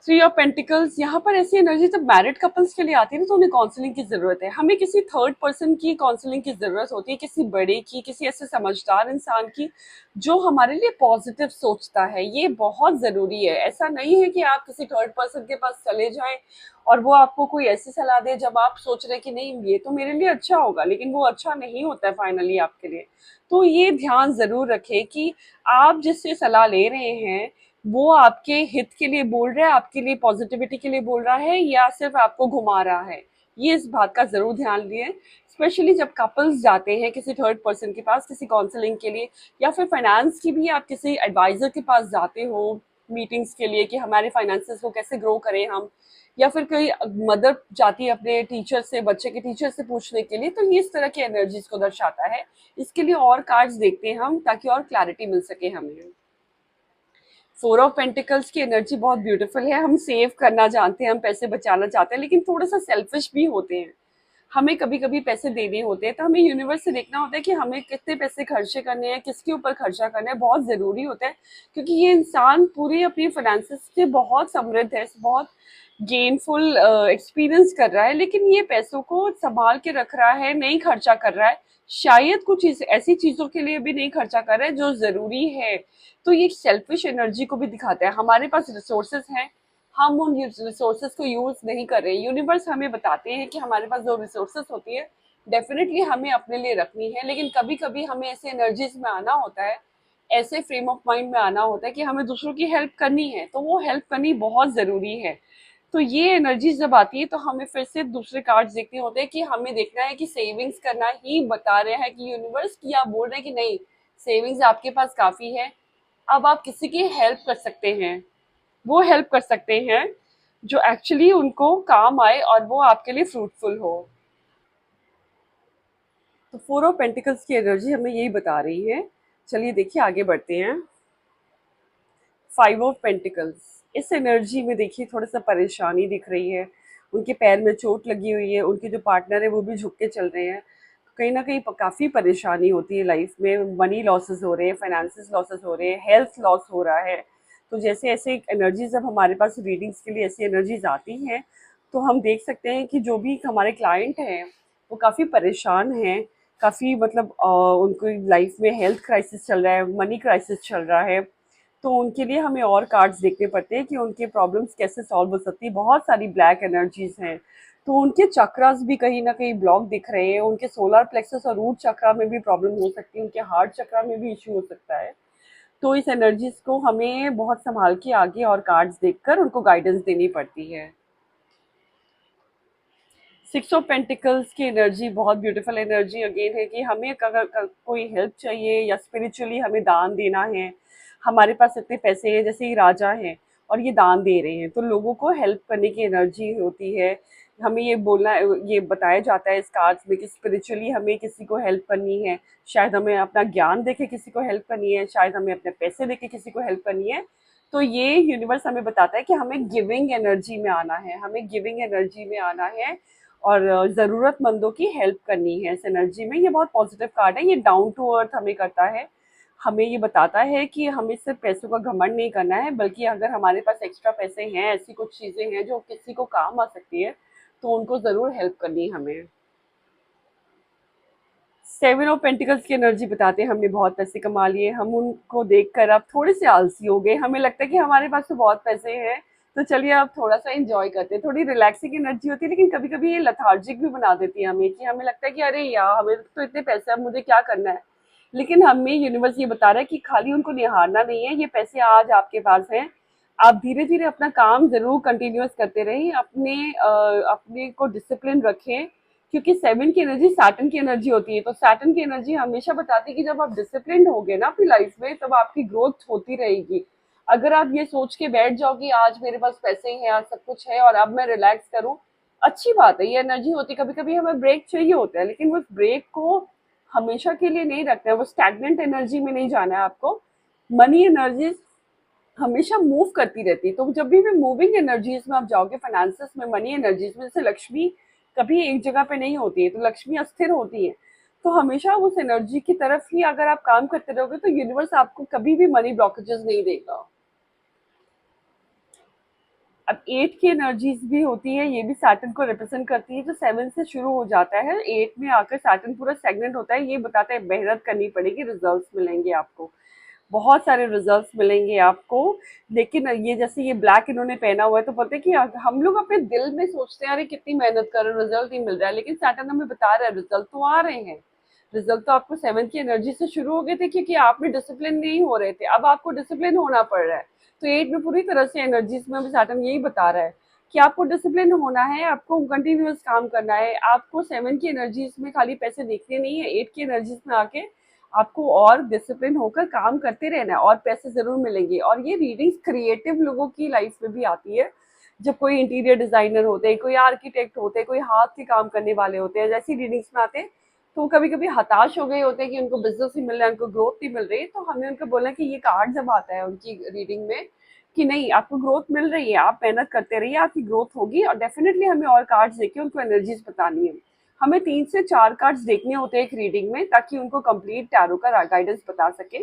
Three of pentacles, यहाँ पर ऐसी एनर्जी जब मैरिड कपल्स के लिए आती है ना, तो उन्हें काउंसलिंग की जरूरत है। हमें किसी थर्ड पर्सन की काउंसलिंग की जरूरत होती है, किसी बड़े की, किसी ऐसे समझदार इंसान की जो हमारे लिए पॉजिटिव सोचता है। ये बहुत जरूरी है। ऐसा नहीं है कि आप किसी थर्ड पर्सन के पास चले जाएं और वो आपको कोई ऐसी सलाह दे जब आप सोच रहे हैं कि नहीं ये तो मेरे लिए अच्छा होगा, लेकिन वो अच्छा नहीं होता है फाइनली आपके लिए। तो ये ध्यान जरूर रखें कि आप जिससे सलाह ले रहे हैं वो आपके हित के लिए बोल रहा है, आपके लिए पॉजिटिविटी के लिए बोल रहा है, या सिर्फ आपको घुमा रहा है। ये इस बात का जरूर ध्यान दिए, स्पेशली जब कपल्स जाते हैं किसी थर्ड पर्सन के पास किसी काउंसलिंग के लिए, या फिर फाइनेंस की भी आप किसी एडवाइजर के पास जाते हो मीटिंग्स के लिए कि हमारे फाइनेंसेस को कैसे ग्रो करें हम, या फिर कोई मदर जाती है अपने टीचर से, बच्चे के टीचर से पूछने के लिए। तो ये इस तरह की एनर्जीज को दर्शाता है। इसके लिए और कार्ड्स देखते हैं हम ताकि और क्लैरिटी मिल सके हमें। फोर ऑफ पेंटिकल्स की एनर्जी बहुत ब्यूटीफुल है। हम सेव करना जानते हैं, हम पैसे बचाना चाहते हैं, लेकिन थोड़ा सा सेल्फिश भी होते हैं। हमें कभी कभी पैसे देने होते हैं, तो हमें यूनिवर्स से देखना होता है कि हमें कितने पैसे खर्चे करने हैं, किसके ऊपर खर्चा करना है, बहुत जरूरी होता है। क्योंकि ये इंसान पूरी अपनी फाइनेंसेस से बहुत समृद्ध है, बहुत गेनफुल एक्सपीरियंस कर रहा है, लेकिन ये पैसों को संभाल के रख रहा है, नहीं खर्चा कर रहा है। शायद कुछ ऐसी चीजों के लिए भी नहीं खर्चा कर रहा है जो जरूरी है। तो ये सेल्फिश एनर्जी को भी दिखाता है। हमारे पास रिसोर्सेस हैं, हम उन रिसोर्सेस को यूज नहीं कर रहे। यूनिवर्स हमें बताते हैं कि हमारे पास जो रिसोर्सेस होती है डेफिनेटली हमें अपने लिए रखनी है, लेकिन कभी कभी हमें ऐसे एनर्जीज में आना होता है, ऐसे फ्रेम ऑफ माइंड में आना होता है कि हमें दूसरों की हेल्प करनी है, तो वो हेल्प करनी बहुत जरूरी है। तो ये एनर्जी जब आती है तो हमें फिर से दूसरे कार्ड्स देखने होते हैं कि हमें देखना है कि सेविंग्स करना ही बता रहे हैं कि यूनिवर्स, की आप बोल रहे हैं कि नहीं सेविंग्स आपके पास काफी है, अब आप किसी की हेल्प कर सकते हैं। वो हेल्प कर सकते हैं जो एक्चुअली उनको काम आए और वो आपके लिए फ्रूटफुल हो। तो फोर ऑफ पेंटिकल्स की एनर्जी हमें यही बता रही है। चलिए देखिए आगे बढ़ते हैं। फाइव ऑफ पेंटिकल्स, इस एनर्जी में देखिए थोड़ा सा परेशानी दिख रही है। उनके पैर में चोट लगी हुई है, उनके जो पार्टनर है वो भी झुक के चल रहे हैं। कहीं ना कहीं काफी परेशानी होती है लाइफ में, मनी लॉसेस हो रहे हैं, फाइनेंसिस लॉसेस हो रहे हैं, हेल्थ लॉस हो रहा है। तो जैसे ऐसे एनर्जीज जब हमारे पास रीडिंग्स के लिए ऐसी एनर्जीज आती हैं, तो हम देख सकते हैं कि जो भी हमारे क्लाइंट हैं वो काफ़ी परेशान हैं, काफ़ी मतलब उनको लाइफ में हेल्थ क्राइसिस चल रहा है, मनी क्राइसिस चल रहा है। तो उनके लिए हमें और कार्ड्स देखने पड़ते हैं कि उनके प्रॉब्लम्स कैसे सॉल्व हो सकती है। बहुत सारी ब्लैक एनर्जीज हैं, तो उनके चक्रास भी कहीं ना कहीं ब्लॉक दिख रहे हैं। उनके सोलर प्लेक्सस और रूट चक्रा में भी प्रॉब्लम हो सकती है, उनके हार्ट चक्रा में भी इश्यू हो सकता है। तो इस एनर्जीज को हमें बहुत संभाल के आगे और कार्ड्स देखकर उनको गाइडेंस देनी पड़ती है। सिक्स ऑफ पेंटिकल्स की एनर्जी बहुत ब्यूटीफुल एनर्जी अगेन है कि हमें अगर कोई हेल्प चाहिए या स्पिरिचुअली हमें दान देना है, हमारे पास इतने पैसे हैं, जैसे ये राजा हैं और ये दान दे रहे हैं, तो लोगों को हेल्प करने की एनर्जी होती है। हमें ये बोलना, ये बताया जाता है इस कार्ड्स में कि स्पिरिचुअली हमें किसी को हेल्प करनी है। शायद हमें अपना ज्ञान देके किसी को हेल्प करनी है, शायद हमें अपने पैसे देके किसी को हेल्प करनी है। तो ये यूनिवर्स हमें बताता है कि हमें गिविंग एनर्जी में आना है, हमें गिविंग एनर्जी में आना है और ज़रूरतमंदों की हेल्प करनी है इस एनर्जी में। ये बहुत पॉजिटिव कार्ड है, ये डाउन टू अर्थ हमें करता है। हमें ये बताता है कि हमें सिर्फ पैसों का घमंड नहीं करना है, बल्कि अगर हमारे पास एक्स्ट्रा पैसे हैं, ऐसी कुछ चीज़ें हैं जो किसी को काम आ सकती है, तो उनको ज़रूर हेल्प करनी है हमें। सेवन ऑफ पेंटिकल्स की एनर्जी बताते हैं हमने बहुत पैसे कमा लिए, हम उनको देखकर अब थोड़े से आलसी हो गए। हमें लगता है कि हमारे पास तो बहुत पैसे हैं, तो चलिए अब थोड़ा सा एंजॉय करते हैं। थोड़ी रिलैक्सिंग एनर्जी होती है, लेकिन कभी कभी ये लथार्जिक भी बना देती है हमें, कि हमें लगता है कि अरे यार हमें तो इतने पैसे, अब मुझे क्या करना है। लेकिन हमें यूनिवर्स ये बता रहा है कि खाली उनको निहारना नहीं है, ये पैसे आज आपके पास हैं, आप धीरे-धीरे अपना काम ज़रूर कंटिन्यूअस करते रहें, अपने को डिसिप्लिन रखें, क्योंकि 7 की एनर्जी सैटर्न की एनर्जी होती है। तो सैटर्न की एनर्जी हमेशा बताती है कि जब आप डिसिप्लिन्ड होगे ना अपनी लाइफ में, तब आपकी ग्रोथ होती रहेगी। अगर आप ये सोच के बैठ जाओ कि आज मेरे पास पैसे हैं, आज सब कुछ है और अब मैं रिलैक्स करूँ, अच्छी बात है, ये एनर्जी होती है। कभी-कभी हमें ब्रेक चाहिए होता है, लेकिन उस ब्रेक को हमेशा के लिए नहीं रखना है, वो स्टैग्नेंट एनर्जी में नहीं जाना है आपको। मनी एनर्जी हमेशा मूव करती रहती है, तो जब भी मूविंग एनर्जीज में आप जाओगे, फाइनेंसेस में, मनी एनर्जीज में, जैसे लक्ष्मी कभी एक जगह पे नहीं होती है, तो लक्ष्मी अस्थिर होती है। तो हमेशा उस एनर्जी की तरफ ही अगर आप काम करते रहोगे, तो यूनिवर्स आपको कभी भी मनी ब्लॉकेजेस नहीं देगा। अब 8 की एनर्जीज भी होती है, ये भी सैटर्न को रिप्रेजेंट करती है, जो 7 से शुरू हो जाता है, 8 में आकर सैटर्न पूरा स्टेगनेंट होता है। ये बताता है मेहनत करनी पड़ेगी, रिजल्ट्स मिलेंगे आपको, बहुत सारे रिजल्ट्स मिलेंगे आपको। लेकिन ये जैसे ये ब्लैक इन्होंने पहना हुआ है, तो पता है कि हम लोग अपने दिल में सोचते हैं अरे कितनी मेहनत कर रहे हो, रिजल्ट नहीं मिल रहा है, लेकिन सैटर्न हमें बता रहा है रिजल्ट तो आ रहे हैं। रिजल्ट तो आपको 7 की एनर्जी से शुरू हो गए थे, क्योंकि आप में डिसिप्लिन नहीं हो रहे थे, अब आपको डिसिप्लिन होना पड़ रहा है। तो 8 में पूरी तरह से एनर्जीज में अभी सैटर्न यही बता रहा है कि आपको डिसिप्लिन होना है, आपको कंटिन्यूअस काम करना है, आपको 7 की एनर्जीज में खाली पैसे देखने नहीं है, 8 की एनर्जीज में आके आपको और डिसिप्लिन होकर काम करते रहना है, और पैसे जरूर मिलेंगे। और ये रीडिंग्स क्रिएटिव लोगों की लाइफ में भी आती है, जब कोई इंटीरियर डिजाइनर होते हैं, कोई आर्किटेक्ट होते हैं, कोई हाथ के काम करने वाले होते हैं, जैसी रीडिंग्स में आते हैं, तो कभी कभी हताश हो गए होते हैं कि उनको बिजनेस नहीं मिल रहा है, उनको ग्रोथ नहीं मिल रही, तो हमें उनको बोलना कि ये कार्ड जब आता है उनकी रीडिंग में कि नहीं, आपको ग्रोथ मिल रही है, आप मेहनत करते रहिए, आपकी ग्रोथ होगी। और डेफिनेटली हमें और कार्ड्स देके उनको एनर्जीज बतानी है। हमें 3 से 4 कार्ड्स देखने होते हैं एक रीडिंग में, ताकि उनको कंप्लीट टैरो का गाइडेंस बता सके।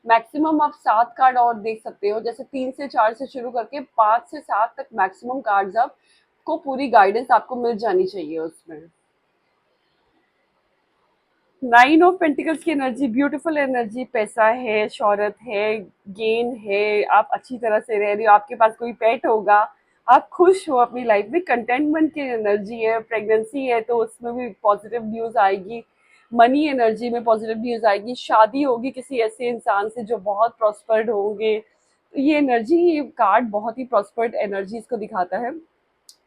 मैक्सिमम आप 7 कार्ड और देख सकते हो, जैसे 3 से 4 से शुरू करके 5 से 7 तक मैक्सिमम कार्ड्स आपको पूरी गाइडेंस आपको मिल जानी चाहिए उसमें। 9 ऑफ पेंटिकल्स की एनर्जी ब्यूटीफुल एनर्जी, पैसा है, शौहरत है, गेन है, आप अच्छी तरह से रह रहे हो, आपके पास कोई पेट होगा, आप खुश हो अपनी लाइफ में, कंटेंटमेंट की एनर्जी है। प्रेगनेंसी है तो उसमें भी पॉजिटिव न्यूज आएगी, मनी एनर्जी में पॉजिटिव न्यूज आएगी, शादी होगी किसी ऐसे इंसान से जो बहुत प्रॉस्पर्ड होंगे। तो ये एनर्जी, ये कार्ड बहुत ही प्रॉस्पर्ड एनर्जीज को दिखाता है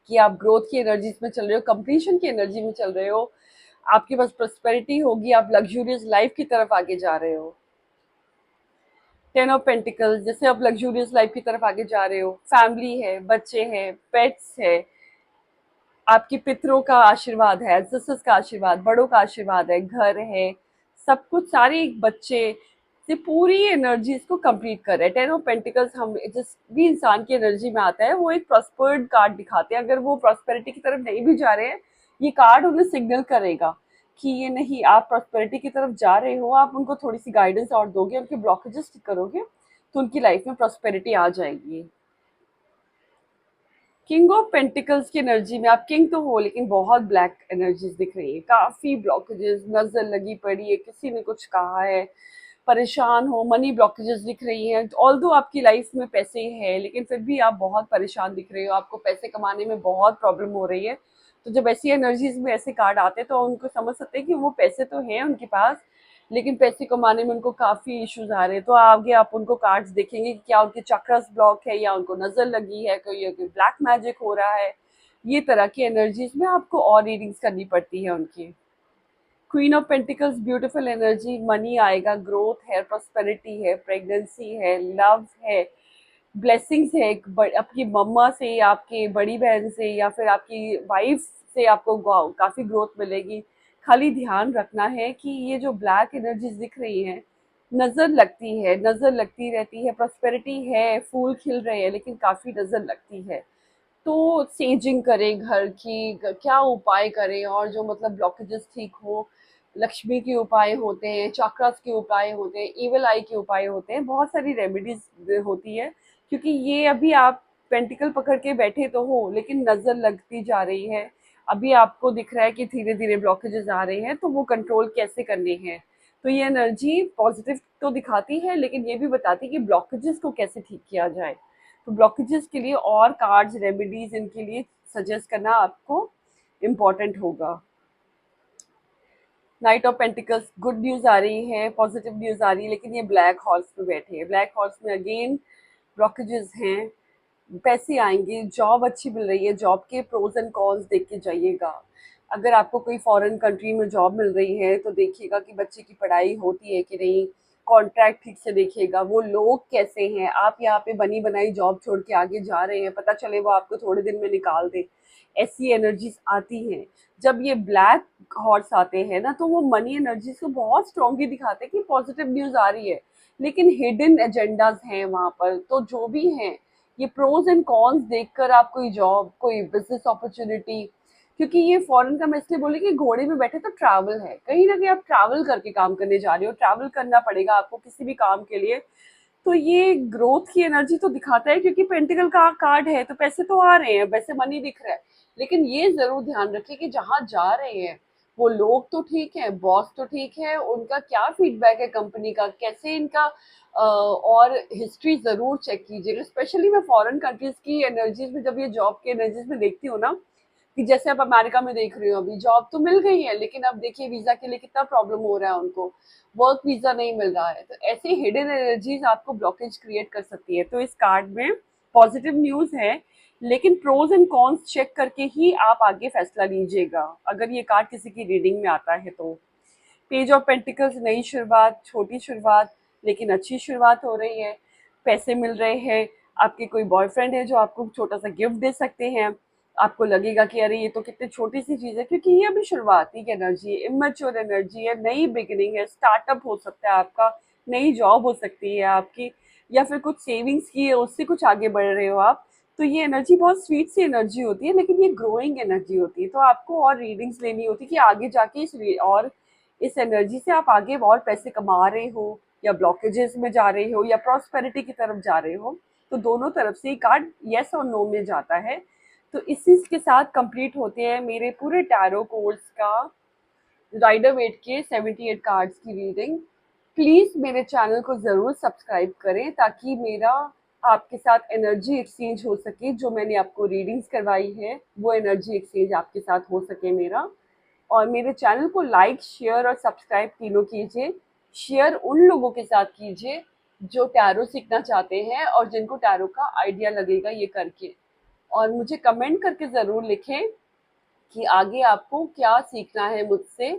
कि आप ग्रोथ की एनर्जीज में चल रहे हो, कंप्लीशन की एनर्जी में चल रहे हो, आपके पास प्रॉस्पेरिटी होगी, आप लग्जूरियस लाइफ की तरफ आगे जा रहे हो। 10 ऑफ पेंटिकल्स, जैसे आप लग्जूरियस लाइफ की तरफ आगे जा रहे हो, फैमिली है, बच्चे हैं, पेट्स है, आपके पितरों का आशीर्वाद है, एंसेस्टर्स का आशीर्वाद, बड़ों का आशीर्वाद है, घर है, सब कुछ, सारे बच्चे, ये पूरी एनर्जीज को कंप्लीट कर रहे हैं। 10 ऑफ पेंटिकल्स हम जिस भी इंसान की एनर्जी में आता है, वो एक प्रॉस्पर्ड कार्ड दिखाते हैं। अगर वो प्रॉस्पेरिटी की तरफ नहीं भी जा रहे हैं, ये कार्ड उन्हें सिग्नल करेगा कि ये नहीं, आप प्रॉस्पेरिटी की तरफ जा रहे हो, आप उनको थोड़ी सी गाइडेंस और दोगे, उनके ब्लॉकेजेस ठीक करोगे, तो उनकी लाइफ में प्रॉस्पेरिटी आ जाएगी। किंग ऑफ पेंटिकल्स की एनर्जी में आप किंग तो हो, लेकिन बहुत ब्लैक एनर्जीज दिख रही है, काफी ब्लॉकेजेस, नजर लगी पड़ी है, किसी ने कुछ कहा है, परेशान हो, मनी ब्लॉकेजेस दिख रही हैं। ऑल दो आपकी लाइफ में पैसे हैं, लेकिन फिर भी आप बहुत परेशान दिख रहे हो, आपको पैसे कमाने में बहुत प्रॉब्लम हो रही है। तो जब ऐसी एनर्जीज में ऐसे कार्ड आते हैं, तो उनको समझ सकते हैं कि वो पैसे तो हैं उनके पास, लेकिन पैसे कमाने में उनको काफी इश्यूज आ रहे हैं। तो आगे आप उनको कार्ड्स देखेंगे कि क्या उनके चक्रस ब्लॉक है, या उनको नजर लगी है, कोई ब्लैक मैजिक हो रहा है। ये तरह की एनर्जीज में आपको और रीडिंग्स करनी पड़ती है उनकी। Queen of pentacles beautiful energy, money आएगा, ग्रोथ है, प्रॉस्पेरिटी है, प्रेगनेंसी है, लव है, ब्लेसिंग्स है, आपकी मम्मा से, आपके बड़ी बहन से, या फिर आपकी वाइफ से आपको काफी ग्रोथ मिलेगी। खाली ध्यान रखना है कि ये जो ब्लैक एनर्जीज दिख रही हैं, नजर लगती है, नजर लगती रहती है, प्रॉस्पेरिटी है, फूल खिल रहे हैं, लेकिन काफी नजर लगती है। तो सेजिंग करें घर की, क्या उपाय करें, और जो मतलब ब्लॉकेजेस ठीक हो, लक्ष्मी के उपाय होते हैं, चक्रास के उपाय होते हैं, इवल आई के उपाय होते हैं, बहुत सारी रेमेडीज होती है। क्योंकि ये अभी आप पेंटिकल पकड़ के बैठे तो हो, लेकिन नजर लगती जा रही है, अभी आपको दिख रहा है कि धीरे धीरे ब्लॉकेजेस आ रहे हैं, तो वो कंट्रोल कैसे करने हैं। तो ये एनर्जी पॉजिटिव तो दिखाती है, लेकिन ये भी बताती है कि ब्लॉकेजेस को कैसे ठीक किया जाए। तो ब्लॉकेजेस के लिए और कार्ड्स, रेमेडीज इनके लिए सजेस्ट करना आपको इम्पोर्टेंट होगा। Knight of pentacles, good news आ रही है, पॉजिटिव न्यूज आ रही है, लेकिन ये ब्लैक हॉर्स पे बैठे हैं। ब्लैक हॉर्स में अगेन ब्लॉकेजेस हैं, पैसे आएंगे, जॉब अच्छी मिल रही है, जॉब के प्रोज एंड कॉन्स देख के जाइएगा। अगर आपको कोई फॉरेन कंट्री में जॉब मिल रही है तो देखिएगा कि बच्चे की पढ़ाई होती है कि नहीं, कॉन्ट्रैक्ट ठीक से देखिएगा, वो लोग कैसे हैं। आप यहाँ पे बनी बनाई जॉब छोड़ के आगे जा रहे हैं, पता चले वो आपको थोड़े दिन में निकाल दे, ऐसी एनर्जीज आती हैं। जब ये ब्लैक हॉर्स आते हैं ना, तो वो मनी एनर्जीज को बहुत स्ट्रांगली दिखाते हैं कि पॉजिटिव न्यूज आ रही है, लेकिन हिडन एजेंडाज हैं वहां पर। तो जो भी हैं, ये प्रोज एंड कॉन्स देखकर आप कोई जॉब, कोई बिजनेस अपॉर्चुनिटी, क्योंकि ये फॉरेन का, मैं इसलिए बोली कि घोड़े में बैठे तो ट्रैवल है, कहीं ना कहीं आप ट्रैवल करके काम करने जा रहे हो, ट्रैवल करना पड़ेगा आपको किसी भी काम के लिए। तो ये ग्रोथ की एनर्जी तो दिखाता है, क्योंकि पेंटिकल का कार्ड है तो पैसे तो आ रहे हैं, वैसे मनी दिख रहा है। लेकिन ये जरूर ध्यान रखिए कि जहाँ जा रहे हैं वो लोग तो ठीक है, बॉस तो ठीक है, उनका क्या फीडबैक है कंपनी का, कैसे इनका और हिस्ट्री जरूर चेक कीजिएगा। स्पेशली मैं फॉरेन कंट्रीज की एनर्जीज में, जब ये जॉब की एनर्जीज में देखती हूँ ना, कि जैसे आप अमेरिका में देख रहे हो, अभी जॉब तो मिल गई है लेकिन अब देखिए वीजा के लिए कितना प्रॉब्लम हो रहा है उनको, वर्क वीजा नहीं मिल रहा है। तो ऐसे हिडन एनर्जीज आपको ब्लॉकेज क्रिएट कर सकती है। तो इस कार्ड में पॉजिटिव न्यूज है, लेकिन प्रोज एंड कॉन्स चेक करके ही आप आगे फैसला लीजिएगा, अगर ये कार्ड किसी की रीडिंग में आता है तो। पेज ऑफ पेंटिकल्स, नई शुरुआत, छोटी शुरुआत, लेकिन अच्छी शुरुआत हो रही है, पैसे मिल रहे हैं, आपके कोई बॉयफ्रेंड है जो आपको छोटा सा गिफ्ट दे सकते हैं। आपको लगेगा कि अरे ये तो कितनी छोटी सी चीज़ है, क्योंकि ये अभी शुरुआती की एनर्जी है, इमेच्योर एनर्जी है, नई बिगिनिंग है, स्टार्टअप हो सकता है आपका, नई जॉब हो सकती है आपकी, या फिर कुछ सेविंग्स की है उससे कुछ आगे बढ़ रहे हो आप। तो ये एनर्जी बहुत स्वीट सी एनर्जी होती है, लेकिन ये ग्रोइंग एनर्जी होती है। तो आपको और रीडिंग्स लेनी होती है कि आगे जाके और इस एनर्जी से आप आगे और पैसे कमा रहे हो, या ब्लॉकेजेस में जा रहे हो, या प्रॉस्पेरिटी की तरफ जा रहे हो। तो दोनों तरफ से ही कार्ड येस और नो में जाता है। तो इसी के साथ कंप्लीट होते हैं मेरे पूरे टैरो कोर्स का राइडर वेट के 78 कार्ड्स की रीडिंग। प्लीज़ मेरे चैनल को ज़रूर सब्सक्राइब करें, ताकि मेरा आपके साथ एनर्जी एक्सचेंज हो सके। जो मैंने आपको रीडिंग्स करवाई है वो एनर्जी एक्सचेंज आपके साथ हो सके मेरा। और मेरे चैनल को लाइक, शेयर और सब्सक्राइब तीनों कीजिए। शेयर उन लोगों के साथ कीजिए जो टैरो सीखना चाहते हैं और जिनको टैरो का आइडिया लगेगा ये करके। और मुझे कमेंट करके ज़रूर लिखें कि आगे आपको क्या सीखना है मुझसे,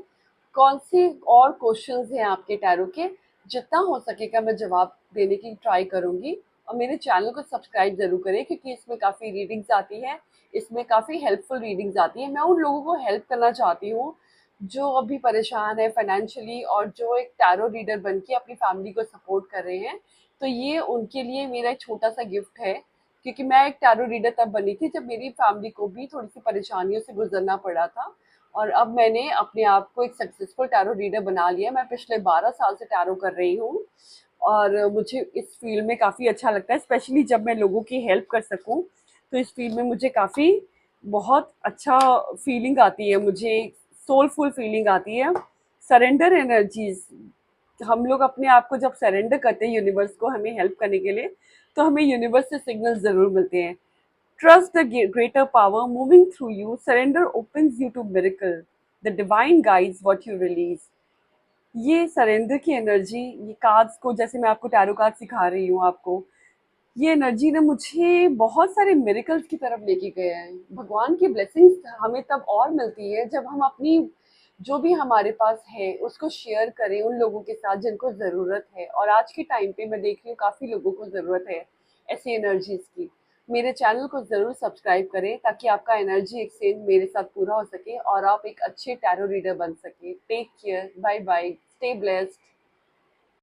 कौन से और क्वेश्चंस हैं आपके टैरो के। जितना हो सकेगा मैं जवाब देने की ट्राई करूंगी। और मेरे चैनल को सब्सक्राइब जरूर करें, क्योंकि इसमें काफ़ी रीडिंग्स आती है, इसमें काफ़ी हेल्पफुल रीडिंग्स आती है। मैं उन लोगों को हेल्प करना चाहती हूँ जो अभी परेशान है फाइनेंशियली, और जो एक टैरो रीडर बन के अपनी फैमिली को सपोर्ट कर रहे हैं। तो ये उनके लिए मेरा एक छोटा सा गिफ्ट है, क्योंकि मैं एक टैरो रीडर तब बनी थी जब मेरी फैमिली को भी थोड़ी सी परेशानियों से गुजरना पड़ा था। और अब मैंने अपने आप को एक सक्सेसफुल टैरो रीडर बना लिया। मैं पिछले 12 साल से टैरो कर रही हूँ, और मुझे इस फील्ड में काफ़ी अच्छा लगता है, स्पेशली जब मैं लोगों की हेल्प कर सकूँ। तो इस फील्ड में मुझे काफ़ी बहुत अच्छा फीलिंग आती है, मुझे सोलफुल फीलिंग आती है। सरेंडर एनर्जीज, हम लोग अपने आप को जब सरेंडर करते हैं यूनिवर्स को हमें हेल्प करने के लिए, तो हमें यूनिवर्स से सिग्नल ज़रूर मिलते हैं। Trust the greater power moving through you. Surrender opens you to miracle. The divine guides what you release. ये सरेंडर की एनर्जी, ये कार्ड्स को, जैसे मैं आपको टैरो कार्ड सिखा रही हूँ आपको, ये एनर्जी ने मुझे बहुत सारे मिरेकल्स की तरफ लेके गया है। भगवान की ब्लेसिंग्स हमें तब और मिलती है जब हम अपनी जो भी हमारे पास है उसको शेयर करें उन लोगों के साथ जिनको ज़रूरत है। और आज के टाइम पे मैं देख रही हूँ काफ़ी लोगों को ज़रूरत है ऐसी एनर्जीज की। मेरे चैनल को ज़रूर सब्सक्राइब करें, ताकि आपका एनर्जी एक्सचेंज मेरे साथ पूरा हो सके और आप एक अच्छे टैरो रीडर बन सके। Take care, bye bye, stay blessed.